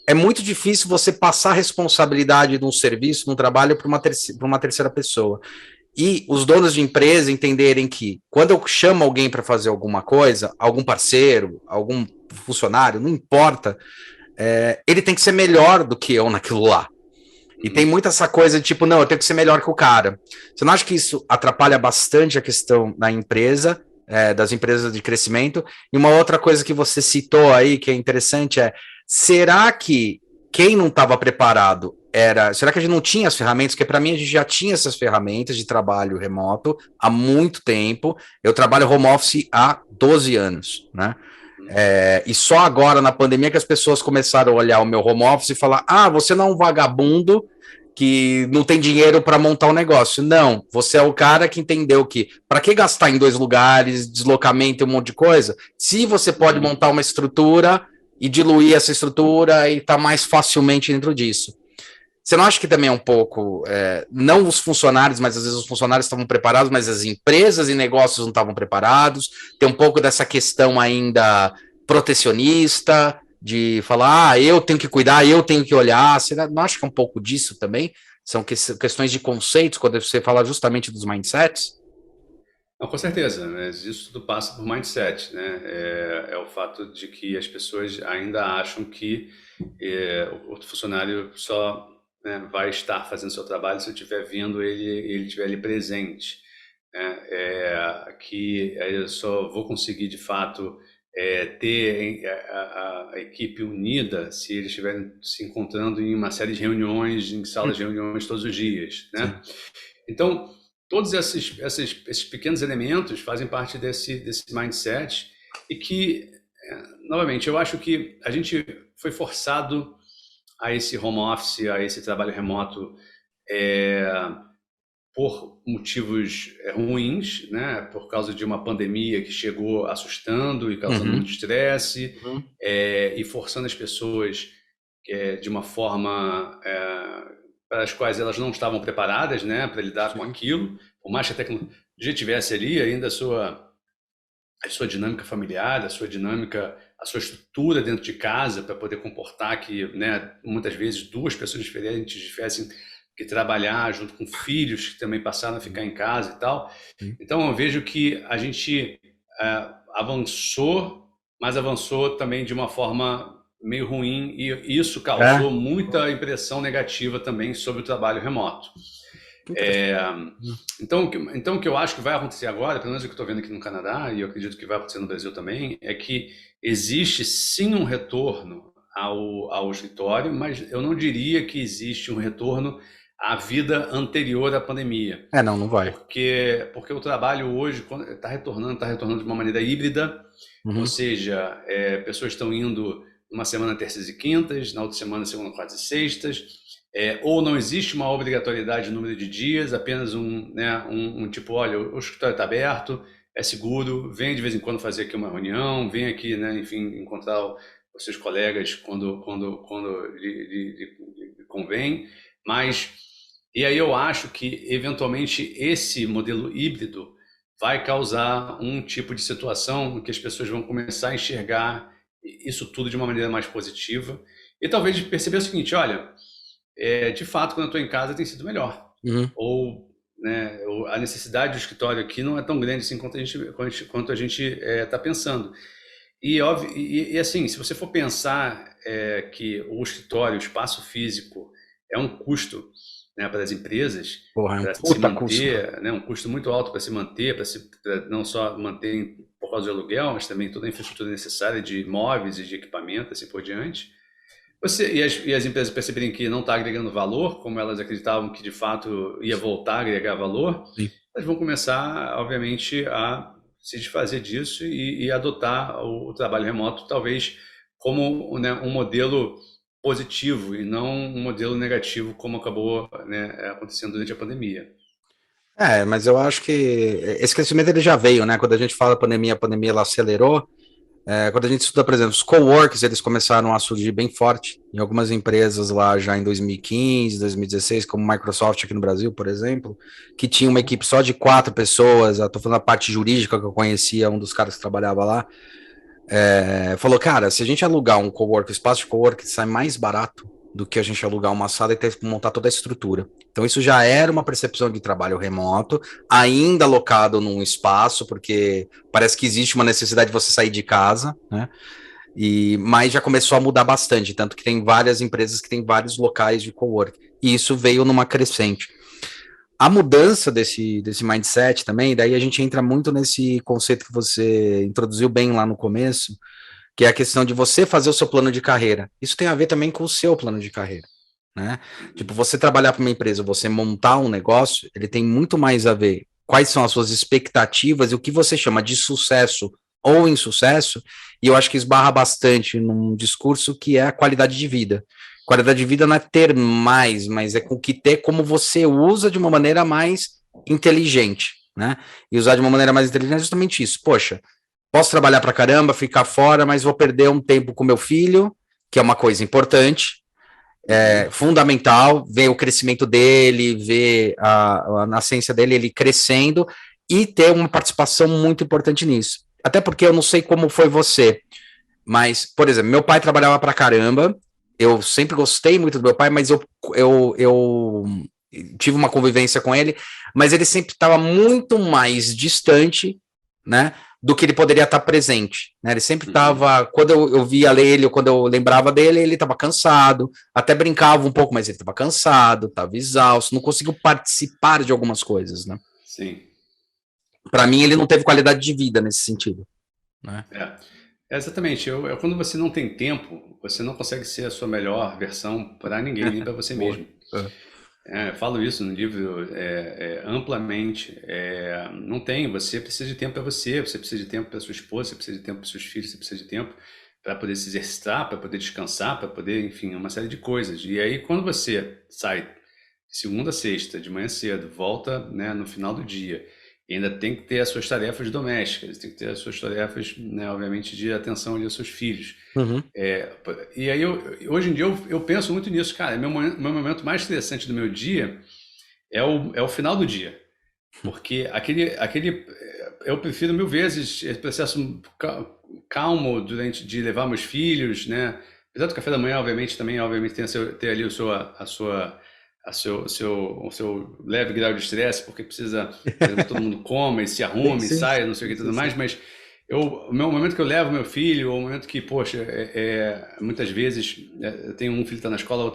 é muito difícil você passar a responsabilidade de um serviço, de um trabalho para uma terceira pessoa. E os donos de empresa entenderem que quando eu chamo alguém para fazer alguma coisa, algum parceiro, algum funcionário, não importa, ele tem que ser melhor do que eu naquilo lá. E tem Uhum. muito essa coisa de tipo, não, eu tenho que ser melhor que o cara. Você não acha que isso atrapalha bastante a questão da empresa, das empresas de crescimento? E uma outra coisa que você citou aí, que é interessante, será que quem não estava preparado será que a gente não tinha as ferramentas? Porque para mim a gente já tinha essas ferramentas de trabalho remoto há muito tempo. Eu trabalho home office há 12 anos, né? Uhum. E só agora, na pandemia, que as pessoas começaram a olhar o meu home office e falar: ah, você não é um vagabundo que não tem dinheiro para montar um negócio. Não, você é o cara que entendeu que para que gastar em dois lugares, deslocamento e um monte de coisa, se você pode Uhum. montar uma estrutura e diluir essa estrutura e estar tá mais facilmente dentro disso. Você não acha que também é um pouco, não os funcionários, mas às vezes os funcionários estavam preparados, mas as empresas e negócios não estavam preparados? Tem um pouco dessa questão ainda protecionista, de falar, eu tenho que cuidar, eu tenho que olhar. Você não acha que é um pouco disso também? São questões de conceitos, quando você fala justamente dos mindsets? Não, com certeza, mas isso tudo passa por mindset, né? É o fato de que as pessoas ainda acham que o funcionário só, né, vai estar fazendo seu trabalho se eu estiver vendo ele estiver ali presente, né? Que eu só vou conseguir, de fato, ter a equipe unida se eles estiverem se encontrando em uma série de reuniões, em salas de reuniões todos os dias, né? Sim. Então, todos esses pequenos elementos fazem parte desse mindset e que, novamente, eu acho que a gente foi forçado a esse home office, a esse trabalho remoto, é, por motivos ruins, né? Por causa de uma pandemia que chegou assustando e causando Uhum. muito estresse, Uhum. e forçando as pessoas de uma forma para as quais elas não estavam preparadas, né, para lidar com Sim. aquilo. Por mais que a tecnologia tivesse ali ainda a sua dinâmica familiar, a sua estrutura dentro de casa para poder comportar que, né, muitas vezes duas pessoas diferentes tivessem que trabalhar junto com filhos que também passaram a ficar em casa e tal. Sim. Então eu vejo que a gente avançou, mas avançou também de uma forma meio ruim e isso É, causou muita impressão negativa também sobre o trabalho remoto. que interessante. Então, o que eu acho que vai acontecer agora, pelo menos o que eu estou vendo aqui no Canadá, e eu acredito que vai acontecer no Brasil também, é que existe sim um retorno ao escritório, mas eu não diria que existe um retorno à vida anterior à pandemia. Não, não vai. Porque o trabalho hoje está retornando de uma maneira híbrida, ou Uhum. seja, pessoas estão indo uma semana terças e quintas, na outra semana segunda, quartas e sextas, ou não existe uma obrigatoriedade de número de dias, apenas um tipo, olha, o escritório está aberto, é seguro, vem de vez em quando fazer aqui uma reunião, vem aqui, né, enfim, encontrar os seus colegas quando lhe convém, mas e aí eu acho que eventualmente esse modelo híbrido vai causar um tipo de situação em que as pessoas vão começar a enxergar isso tudo de uma maneira mais positiva e talvez perceber o seguinte, olha, de fato, quando eu estou em casa tem sido melhor. Uhum. Ou, né, a necessidade do escritório aqui não é tão grande assim quanto a gente está pensando. Óbvio, assim, se você for pensar que o escritório, o espaço físico, é um custo, né, para as empresas, Porra, é um para se puta custo. manter, né, um custo muito alto para se manter, pra não só manter por causa do aluguel, mas também toda a infraestrutura necessária de imóveis e de equipamento, assim por diante. E as empresas perceberem que não está agregando valor, como elas acreditavam que de fato ia voltar a agregar valor, Sim. elas vão começar, obviamente, a se desfazer disso e adotar o trabalho remoto, talvez como, né, um modelo positivo e não um modelo negativo, como acabou, né, acontecendo durante a pandemia. Mas eu acho que esse crescimento ele já veio, né? Quando a gente fala pandemia, a pandemia ela acelerou. Quando a gente estuda, por exemplo, os coworks, eles começaram a surgir bem forte em algumas empresas lá já em 2015, 2016, como Microsoft aqui no Brasil, por exemplo, que tinha uma equipe só de 4 pessoas. Eu tô falando a parte jurídica que eu conhecia, um dos caras que trabalhava lá. Falou, cara, se a gente alugar um cowork, o espaço de cowork sai mais barato do que a gente alugar uma sala e ter que montar toda a estrutura. Então, isso já era uma percepção de trabalho remoto, ainda alocado num espaço, porque parece que existe uma necessidade de você sair de casa, né? Mas já começou a mudar bastante, tanto que tem várias empresas que têm vários locais de cowork. E isso veio numa crescente. A mudança desse mindset também, daí a gente entra muito nesse conceito que você introduziu bem lá no começo, que é a questão de você fazer o seu plano de carreira. Isso tem a ver também com o seu plano de carreira, né? Tipo, você trabalhar para uma empresa, você montar um negócio, ele tem muito mais a ver quais são as suas expectativas e o que você chama de sucesso ou insucesso, e eu acho que esbarra bastante num discurso que é a qualidade de vida. Qualidade de vida não é ter mais, mas é com que ter como você usa de uma maneira mais inteligente, né? E usar de uma maneira mais inteligente é justamente isso. Poxa, posso trabalhar pra caramba, ficar fora, mas vou perder um tempo com meu filho, que é uma coisa importante, Uhum. fundamental, ver o crescimento dele, ver a nascença dele, ele crescendo, e ter uma participação muito importante nisso. Até porque eu não sei como foi você, mas, por exemplo, meu pai trabalhava pra caramba, eu sempre gostei muito do meu pai, mas eu tive uma convivência com ele, mas ele sempre estava muito mais distante, né, do que ele poderia estar presente, né? Ele sempre Uhum. estava, quando eu via ele, quando eu lembrava dele, ele estava cansado, até brincava um pouco, mas ele estava cansado, estava exausto, não conseguiu participar de algumas coisas, né? Sim. Para mim, ele não teve qualidade de vida nesse sentido, né? É. Exatamente. Quando você não tem tempo, você não consegue ser a sua melhor versão para ninguém, nem para você Boa. mesmo. Eu falo isso no livro amplamente. Não tem, você precisa de tempo para você, você precisa de tempo para sua esposa, você precisa de tempo para seus filhos, você precisa de tempo para poder se exercitar, para poder descansar, para poder, enfim, uma série de coisas. E aí, quando você sai de segunda a sexta, de manhã cedo, volta, né, no final do dia, e ainda tem que ter as suas tarefas domésticas, tem que ter as suas tarefas, né, obviamente, de atenção ali aos seus filhos. Uhum. É, e aí, hoje em dia, eu penso muito nisso, cara. Meu momento mais estressante do meu dia é o final do dia. Porque eu prefiro mil vezes esse processo calmo de levar meus filhos, né? Apesar do café da manhã, obviamente, também, obviamente, tem ter ali o seu leve grau de estresse, porque precisa, por exemplo, todo mundo coma e se arrume, Sim, saia, não sei o que e tudo mais, mas o momento que eu levo meu filho, o momento que, poxa, muitas vezes, eu tenho um filho que está na escola,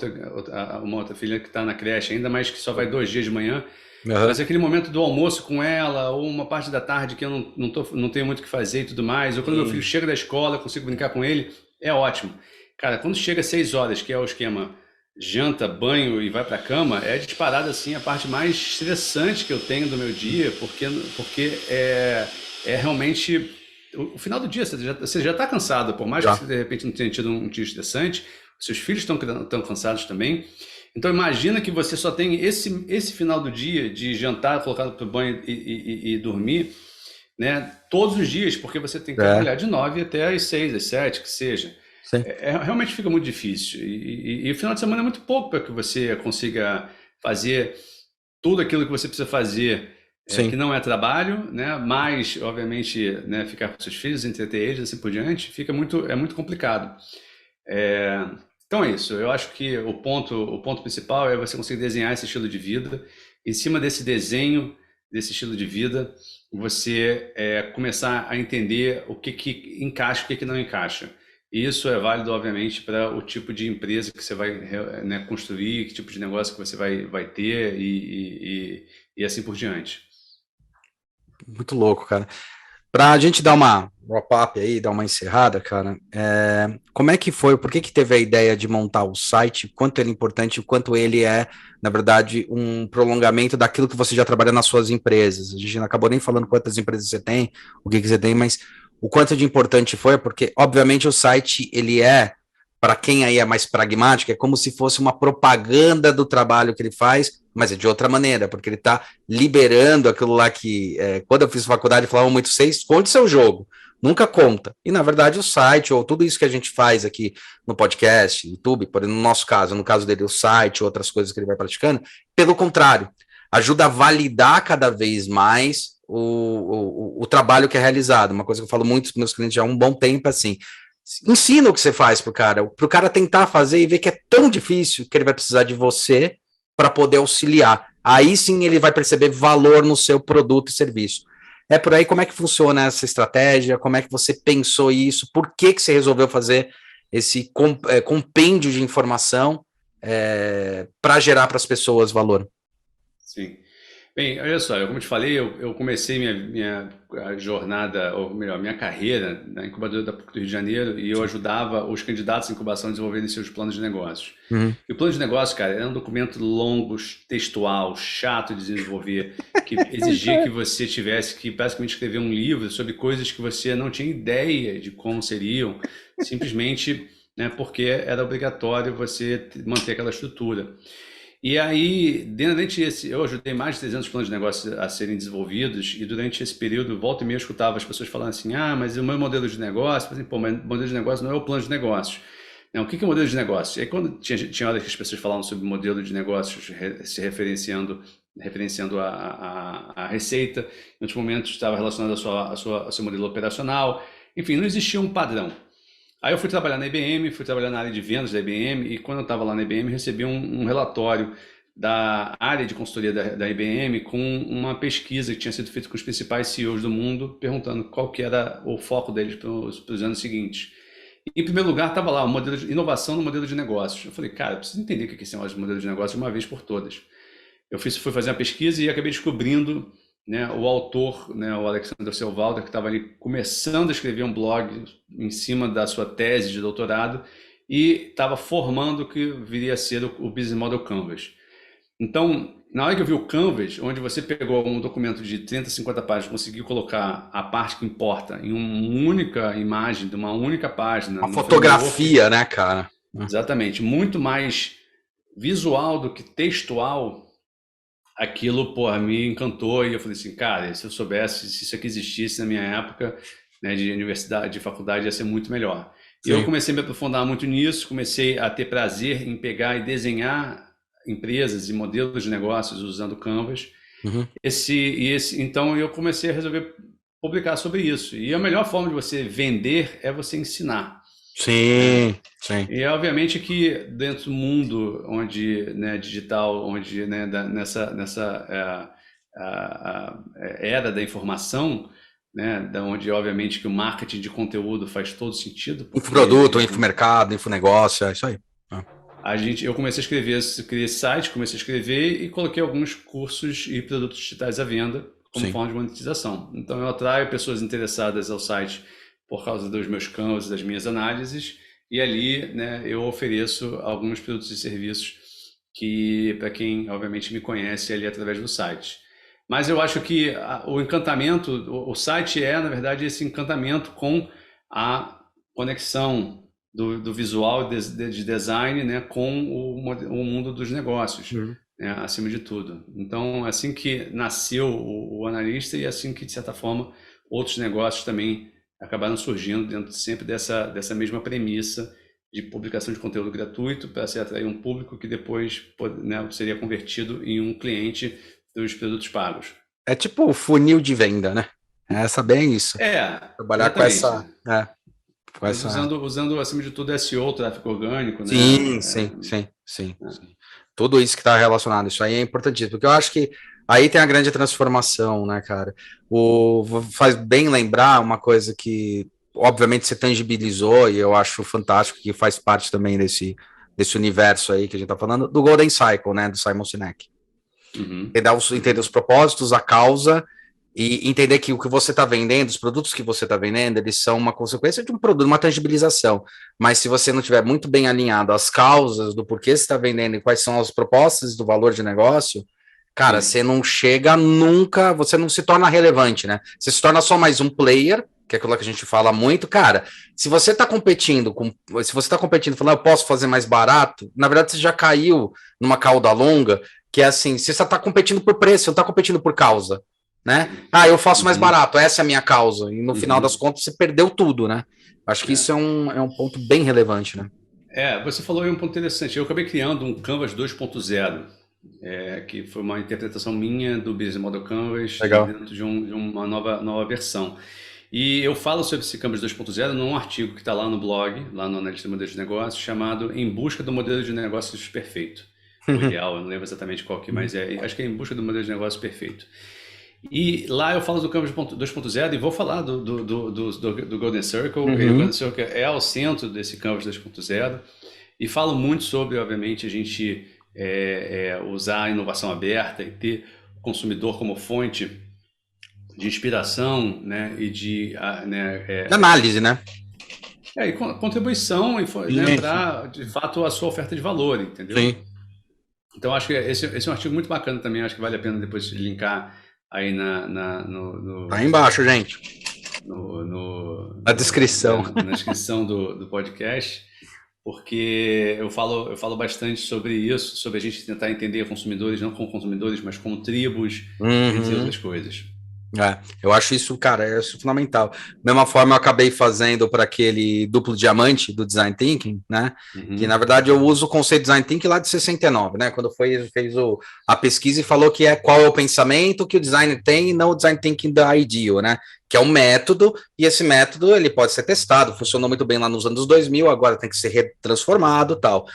uma outra filha que está na creche ainda, mas que só vai 2 dias de manhã, Aham. mas aquele momento do almoço com ela, ou uma parte da tarde que eu não tenho muito o que fazer e tudo mais, ou quando meu filho Sim. chega da escola, eu consigo brincar com ele, é ótimo. Cara, quando chega às 6 horas, que é o esquema janta, banho e vai pra cama, é disparado assim a parte mais estressante que eu tenho do meu dia, porque é realmente o final do dia, você já tá cansado, por mais que Já. você de repente não tenha tido um dia estressante, seus filhos estão cansados também. Então imagina que você só tem esse final do dia de jantar, colocar para o banho e dormir, né? Todos os dias, porque você tem que É, trabalhar de 9 até às 6, às 7, que seja. sim. Realmente fica muito difícil. E o final de semana é muito pouco para que você consiga fazer tudo aquilo que você precisa fazer, que Sim. não é trabalho, né? Mas, obviamente, né, ficar com seus filhos, entreter eles, assim por diante, é muito complicado. É, então é isso. Eu acho que o ponto principal é você conseguir desenhar esse estilo de vida. Em cima desse desenho, desse estilo de vida, você começar a entender o que encaixa e o que não encaixa. E isso é válido, obviamente, para o tipo de empresa que você vai, né, construir, que tipo de negócio que você vai ter e assim por diante. Muito louco, cara. Pra gente dar uma wrap-up aí, dar uma encerrada, cara, como é que foi, por que que teve a ideia de montar o site, quanto ele é importante, o quanto ele é, na verdade, um prolongamento daquilo que você já trabalha nas suas empresas? A gente não acabou nem falando quantas empresas você tem, o que que você tem, mas o quanto de importante foi, porque, obviamente, o site, ele é, para quem aí é mais pragmático, é como se fosse uma propaganda do trabalho que ele faz, mas é de outra maneira, porque ele está liberando aquilo lá que, quando eu fiz faculdade, falavam muito, você esconde seu jogo, nunca conta. E, na verdade, o site, ou tudo isso que a gente faz aqui no podcast, YouTube, por exemplo, no nosso caso, no caso dele, o site, outras coisas que ele vai praticando, pelo contrário, ajuda a validar cada vez mais o trabalho que é realizado. Uma coisa que eu falo muito para meus clientes já há um bom tempo, assim, ensina o que você faz pro cara tentar fazer e ver que é tão difícil que ele vai precisar de você para poder auxiliar. Aí sim ele vai perceber valor no seu produto e serviço. É por aí como é que funciona essa estratégia, como é que você pensou isso, por que que você resolveu fazer esse compêndio de informação para gerar para as pessoas valor. Sim. Bem, olha só, como eu te falei, eu comecei minha jornada, ou melhor, minha carreira na incubadora da PUC do Rio de Janeiro e eu ajudava os candidatos à incubação a desenvolverem seus planos de negócios. Uhum. E o plano de negócio, cara, era um documento longo, textual, chato de desenvolver, que exigia que você tivesse que basicamente escrever um livro sobre coisas que você não tinha ideia de como seriam, simplesmente, né, porque era obrigatório você manter aquela estrutura. E aí, durante eu ajudei mais de 300 planos de negócio a serem desenvolvidos, e durante esse período, volta e meia, eu escutava as pessoas falando assim: ah, mas o meu modelo de negócio, assim, pô, mas o modelo de negócio não é o plano de negócios. Não, o que é modelo de negócio? E aí, quando tinha horas que as pessoas falavam sobre modelo de negócios, se referenciando a receita, em outros momentos estava relacionado ao seu modelo operacional, enfim, não existia um padrão. Aí eu fui trabalhar na IBM, fui trabalhar na área de vendas da IBM, e quando eu estava lá na IBM, recebi um relatório da área de consultoria da IBM com uma pesquisa que tinha sido feita com os principais CEOs do mundo, perguntando qual que era o foco deles para os anos seguintes. E, em primeiro lugar, estava lá o modelo de inovação no modelo de negócios. Eu falei, cara, eu preciso entender o que é esse modelo de negócio de uma vez por todas. Fui fazer uma pesquisa e acabei descobrindo, né, o autor, né, o Alexander Selvalda, que estava ali começando a escrever um blog em cima da sua tese de doutorado e estava formando o que viria a ser o Business Model Canvas. Então, na hora que eu vi o Canvas, onde você pegou um documento de 30, 50 páginas, conseguiu colocar a parte que importa em uma única imagem, de uma única página, Uma no framework, fotografia, né, cara? exatamente, muito mais visual do que textual, aquilo, porra, me encantou e eu falei assim, cara, se eu soubesse, se isso aqui existisse na minha época, né, de universidade, de faculdade, ia ser muito melhor. E eu Sim. comecei a me aprofundar muito nisso, comecei a ter prazer em pegar e desenhar empresas e modelos de negócios usando Canvas. Uhum. Então eu comecei a resolver publicar sobre isso. E a melhor forma de você vender é você ensinar. Sim, sim. E obviamente que dentro do mundo onde, né, digital, onde, né, nessa era da informação, né, da onde obviamente que o marketing de conteúdo faz todo sentido, Infoproduto, porque infomercado, infonegócio, é isso aí. eu comecei a escrever, criei esse site, comecei a escrever e coloquei alguns cursos e produtos digitais à venda como Sim. forma de monetização. Então eu atraio pessoas interessadas ao site por causa dos meus canvas, das minhas análises, e ali, né, eu ofereço alguns produtos e serviços que, para quem obviamente me conhece ali através do site. Mas eu acho que o encantamento, o site é, na verdade, esse encantamento com a conexão do visual de design, né, com o mundo dos negócios, Uhum. né, acima de tudo. Então, assim que nasceu o analista e assim que, de certa forma, outros negócios também acabaram surgindo dentro sempre dessa mesma premissa de publicação de conteúdo gratuito para se atrair um público que depois, né, seria convertido em um cliente dos produtos pagos. É tipo o funil de venda, né? Essa bem isso. Trabalhar com Exatamente. essa. Com Mas essa. usando acima de tudo SEO, tráfego orgânico, Sim, né? sim, sim, sim, sim. Tudo isso que está relacionado, isso aí é importantíssimo, porque eu acho que aí tem a grande transformação, né, cara? Faz bem lembrar uma coisa que, obviamente, você tangibilizou, e eu acho fantástico, que faz parte também desse universo aí que a gente está falando, do Golden Cycle, né, do Simon Sinek. Uhum, Entender os propósitos, a causa, e entender que o que você está vendendo, os produtos que você está vendendo, eles são uma consequência de um produto, uma tangibilização. Mas se você não tiver muito bem alinhado às causas do porquê você está vendendo e quais são as propostas do valor de negócio, cara, sim. você não chega nunca, você não se torna relevante, né? Você se torna só mais um player, que é aquilo que a gente fala muito, cara. Se você está competindo falando, eu posso fazer mais barato, na verdade você já caiu numa cauda longa, que é assim, você só está competindo por preço, você não está competindo por causa, né? Ah, eu faço mais Uhum, barato, essa é a minha causa. E no final das uhum. contas você perdeu tudo, né? Acho que isso é um ponto bem relevante, né? Você falou aí um ponto interessante. Eu acabei criando um Canvas 2.0, que foi uma interpretação minha do Business Model Canvas Legal. dentro de uma nova versão. E eu falo sobre esse Canvas 2.0 num artigo que está lá no blog, lá no Analista de Modelos de Negócios, chamado Em Busca do Modelo de Negócios Perfeito. O ideal, eu não lembro exatamente qual que, mas acho que é Em Busca do Modelo de Negócios Perfeito. E lá eu falo do Canvas 2.0 e vou falar do Golden Circle. E o Uhum. Golden Circle é ao centro desse Canvas 2.0 e falo muito sobre, obviamente, a gente usar a inovação aberta e ter o consumidor como fonte de inspiração, né, e De análise, né? e contribuição e, né, Isso. para, de fato, a sua oferta de valor, entendeu? Sim. Então, acho que esse é um artigo muito bacana também, acho que vale a pena depois linkar aí Tá aí embaixo, gente. Na descrição. na descrição do podcast, porque eu falo bastante sobre isso, sobre a gente tentar entender consumidores, não como consumidores, mas como tribos, entre Uhum. outras coisas. Eu acho isso, cara, é isso fundamental. Da mesma forma, eu acabei fazendo para aquele duplo diamante do Design Thinking, né? Que na Uhum, verdade eu uso o conceito Design Thinking lá de 69, né? Quando fez a pesquisa e falou que qual é o pensamento que o designer tem e não o Design Thinking da IDEO, né? Que é um método, e esse método ele pode ser testado, funcionou muito bem lá nos anos 2000, agora tem que ser retransformado e tal.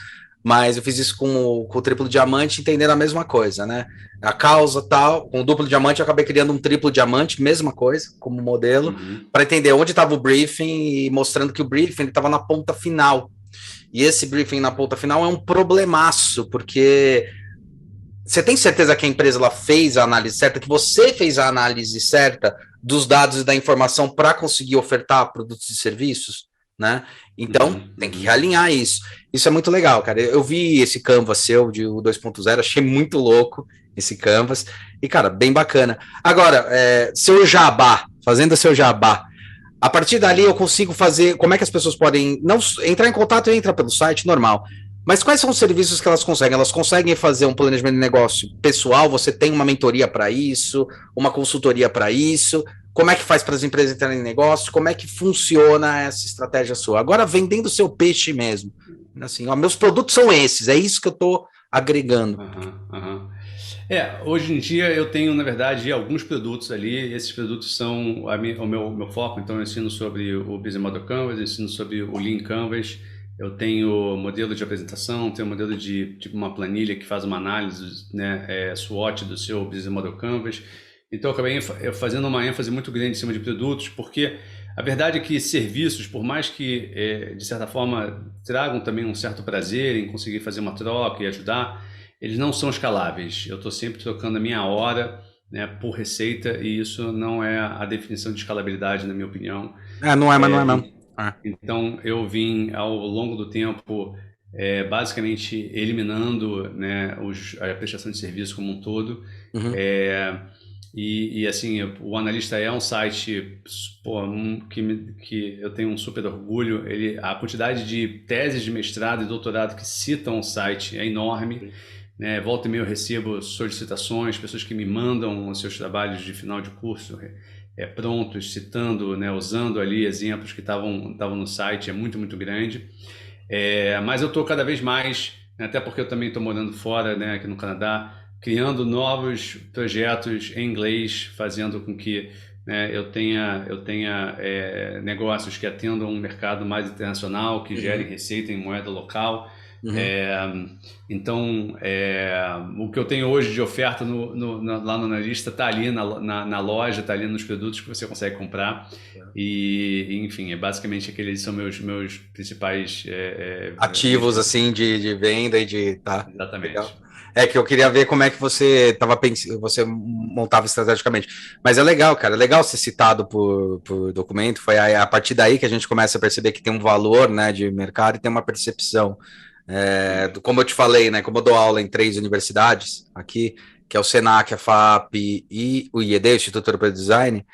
Mas eu fiz isso com o triplo diamante, entendendo a mesma coisa, né? A causa tal, com o duplo diamante eu acabei criando um triplo diamante, mesma coisa, como modelo, uhum, para entender onde estava o briefing e mostrando que o briefing estava na ponta final. E esse briefing na ponta final é um problemaço, porque você tem certeza que a empresa ela fez a análise certa, que você fez a análise certa dos dados e da informação para conseguir ofertar produtos e serviços, né? Então, uhum, tem que uhum. realinhar isso. Isso é muito legal, cara. Eu vi esse Canvas seu de 2.0, achei muito louco esse Canvas. E, cara, bem bacana. Agora, seu jabá, fazendo seu jabá, a partir dali eu consigo fazer. Como é que as pessoas podem não entrar em contato e entrar pelo site normal? Mas quais são os serviços que elas conseguem? Elas conseguem fazer um planejamento de negócio pessoal? Você tem uma mentoria para isso, uma consultoria para isso? Como é que faz para as empresas entrarem em negócio? Como é que funciona essa estratégia sua? Agora vendendo o seu peixe mesmo. Assim, ó, meus produtos são esses, é isso que eu estou agregando. Aham, aham. Hoje em dia eu tenho, na verdade, alguns produtos ali. Esses produtos são o meu foco. Então, eu ensino sobre o Business Model Canvas, eu ensino sobre o Lean Canvas. Eu tenho modelo de apresentação, tenho modelo de tipo uma planilha que faz uma análise, né, SWOT do seu Business Model Canvas. Então, eu acabei fazendo uma ênfase muito grande em cima de produtos, porque a verdade é que serviços, por mais que, de certa forma, tragam também um certo prazer em conseguir fazer uma troca e ajudar, eles não são escaláveis. Eu estou sempre trocando a minha hora, né, por receita, e isso não é a definição de escalabilidade, na minha opinião. Não é, mas não é não. Então, eu vim, ao longo do tempo, basicamente eliminando, né, a prestação de serviço como um todo. Uhum. E assim, o Analista é um site que eu tenho um super orgulho. A quantidade de teses de mestrado e doutorado que citam o site é enorme. Né? Volta e meia eu recebo solicitações, pessoas que me mandam os seus trabalhos de final de curso prontos, citando, né, usando ali exemplos que estavam no site. É muito, muito grande. Mas eu estou cada vez mais, até porque eu também estou morando fora, né, aqui no Canadá, criando novos projetos em inglês, fazendo com que, né, eu tenha negócios que atendam um mercado mais internacional, que gerem receita em moeda local. Então, o que eu tenho hoje de oferta lá no Analista está ali na loja, está ali nos produtos que você consegue comprar. E enfim, basicamente aqueles são meus principais ativos assim de venda e de... Tá, exatamente. Legal. Que eu queria ver como é que você estava pensando, você montava estrategicamente. Mas é legal, cara, é legal ser citado por documento. Foi a partir daí que a gente começa a perceber que tem um valor, né, de mercado e tem uma percepção. Como eu te falei, né, como eu dou aula em 3 universidades aqui, que é o Senac, a FAP e o IED, o Instituto Europeu de Design,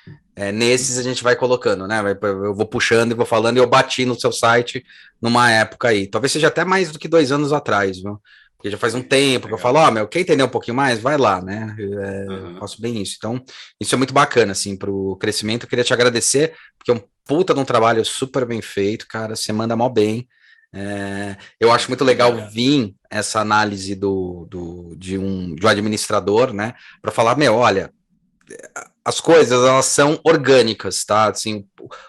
nesses a gente vai colocando, né, eu vou puxando e vou falando, e eu bati no seu site numa época aí, talvez seja até mais do que 2 anos atrás, viu? Porque já faz um tempo que eu falo, quer entender um pouquinho mais? Vai lá, né? Eu faço bem isso. Então, isso é muito bacana, assim, para o crescimento. Eu queria te agradecer, porque é um puta de um trabalho super bem feito, cara. Você manda mó bem. Eu acho muito legal vir essa análise de um administrador, né? Para falar, olha, as coisas, elas são orgânicas, tá? Assim,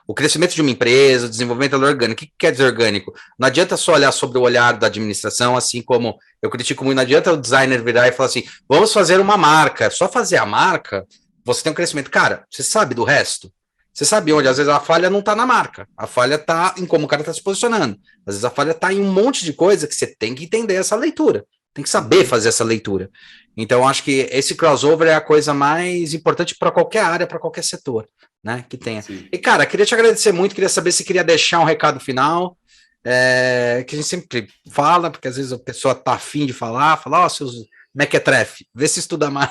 o crescimento de uma empresa, o desenvolvimento é orgânico. O que quer dizer orgânico? Não adianta só olhar sobre o olhar da administração, assim como eu critico muito, não adianta o designer virar e falar assim, vamos fazer uma marca. Só fazer a marca, você tem um crescimento. Cara, você sabe do resto? Você sabe onde? Às vezes a falha não está na marca, a falha está em como o cara está se posicionando. Às vezes a falha está em um monte de coisa que você tem que entender essa leitura, tem que saber fazer essa leitura. Então, acho que esse crossover é a coisa mais importante para qualquer área, para qualquer setor, né, que tenha. Sim. E, cara, queria te agradecer muito, queria saber se queria deixar um recado final, que a gente sempre fala, porque às vezes a pessoa tá afim de falar, seus mequetrefe, vê se estuda mais.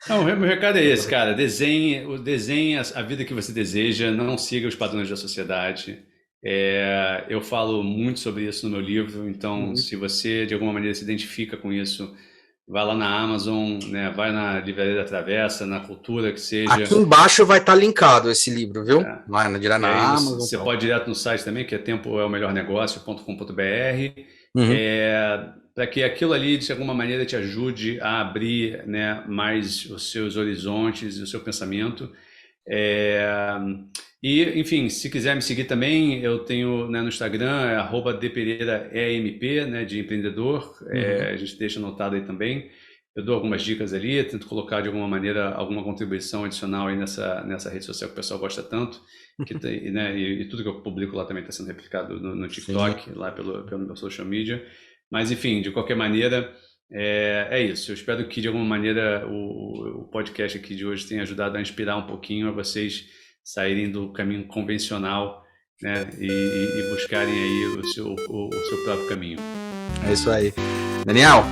Não, o meu recado é esse, cara, desenhe a vida que você deseja, não siga os padrões da sociedade. Eu falo muito sobre isso no meu livro, então se você de alguma maneira se identifica com isso, vai lá na Amazon, né? Vai na Livraria da Travessa, na Cultura, que seja. Aqui embaixo vai estar linkado esse livro, viu? Vai direto na Amazon. Você pode ir direto no site também, que é tempoelmelhornegocio.com.br, para que aquilo ali, de alguma maneira, te ajude a abrir, né, mais os seus horizontes e o seu pensamento. E, enfim, se quiser me seguir também, eu tenho, né, no Instagram, @dpereiraemp, né, de empreendedor. A gente deixa anotado aí também. Eu dou algumas dicas ali, tento colocar de alguma maneira alguma contribuição adicional aí nessa rede social que o pessoal gosta tanto, né, e tudo que eu publico lá também está sendo replicado no TikTok, lá pelo meu social media. Mas, enfim, de qualquer maneira, é isso. Eu espero que, de alguma maneira, o podcast aqui de hoje tenha ajudado a inspirar um pouquinho a vocês saírem do caminho convencional, né, e buscarem aí o seu próprio caminho. É isso aí. Daniel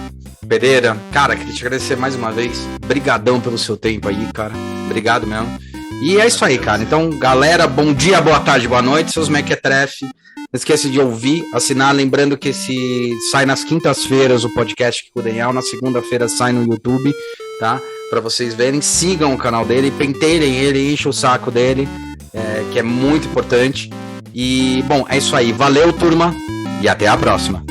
Pereira, cara, queria te agradecer mais uma vez. Brigadão pelo seu tempo aí, cara. Obrigado mesmo. E é isso aí, cara. Então, galera, bom dia, boa tarde, boa noite, seus mequetrefe. Não esqueça de ouvir, assinar, lembrando que sai nas quintas-feiras o podcast com o Daniel, na segunda-feira sai no YouTube, tá? Para vocês verem, sigam o canal dele, penteirem ele, enchem o saco dele, que é muito importante. E, bom, é isso aí. Valeu, turma, e até a próxima.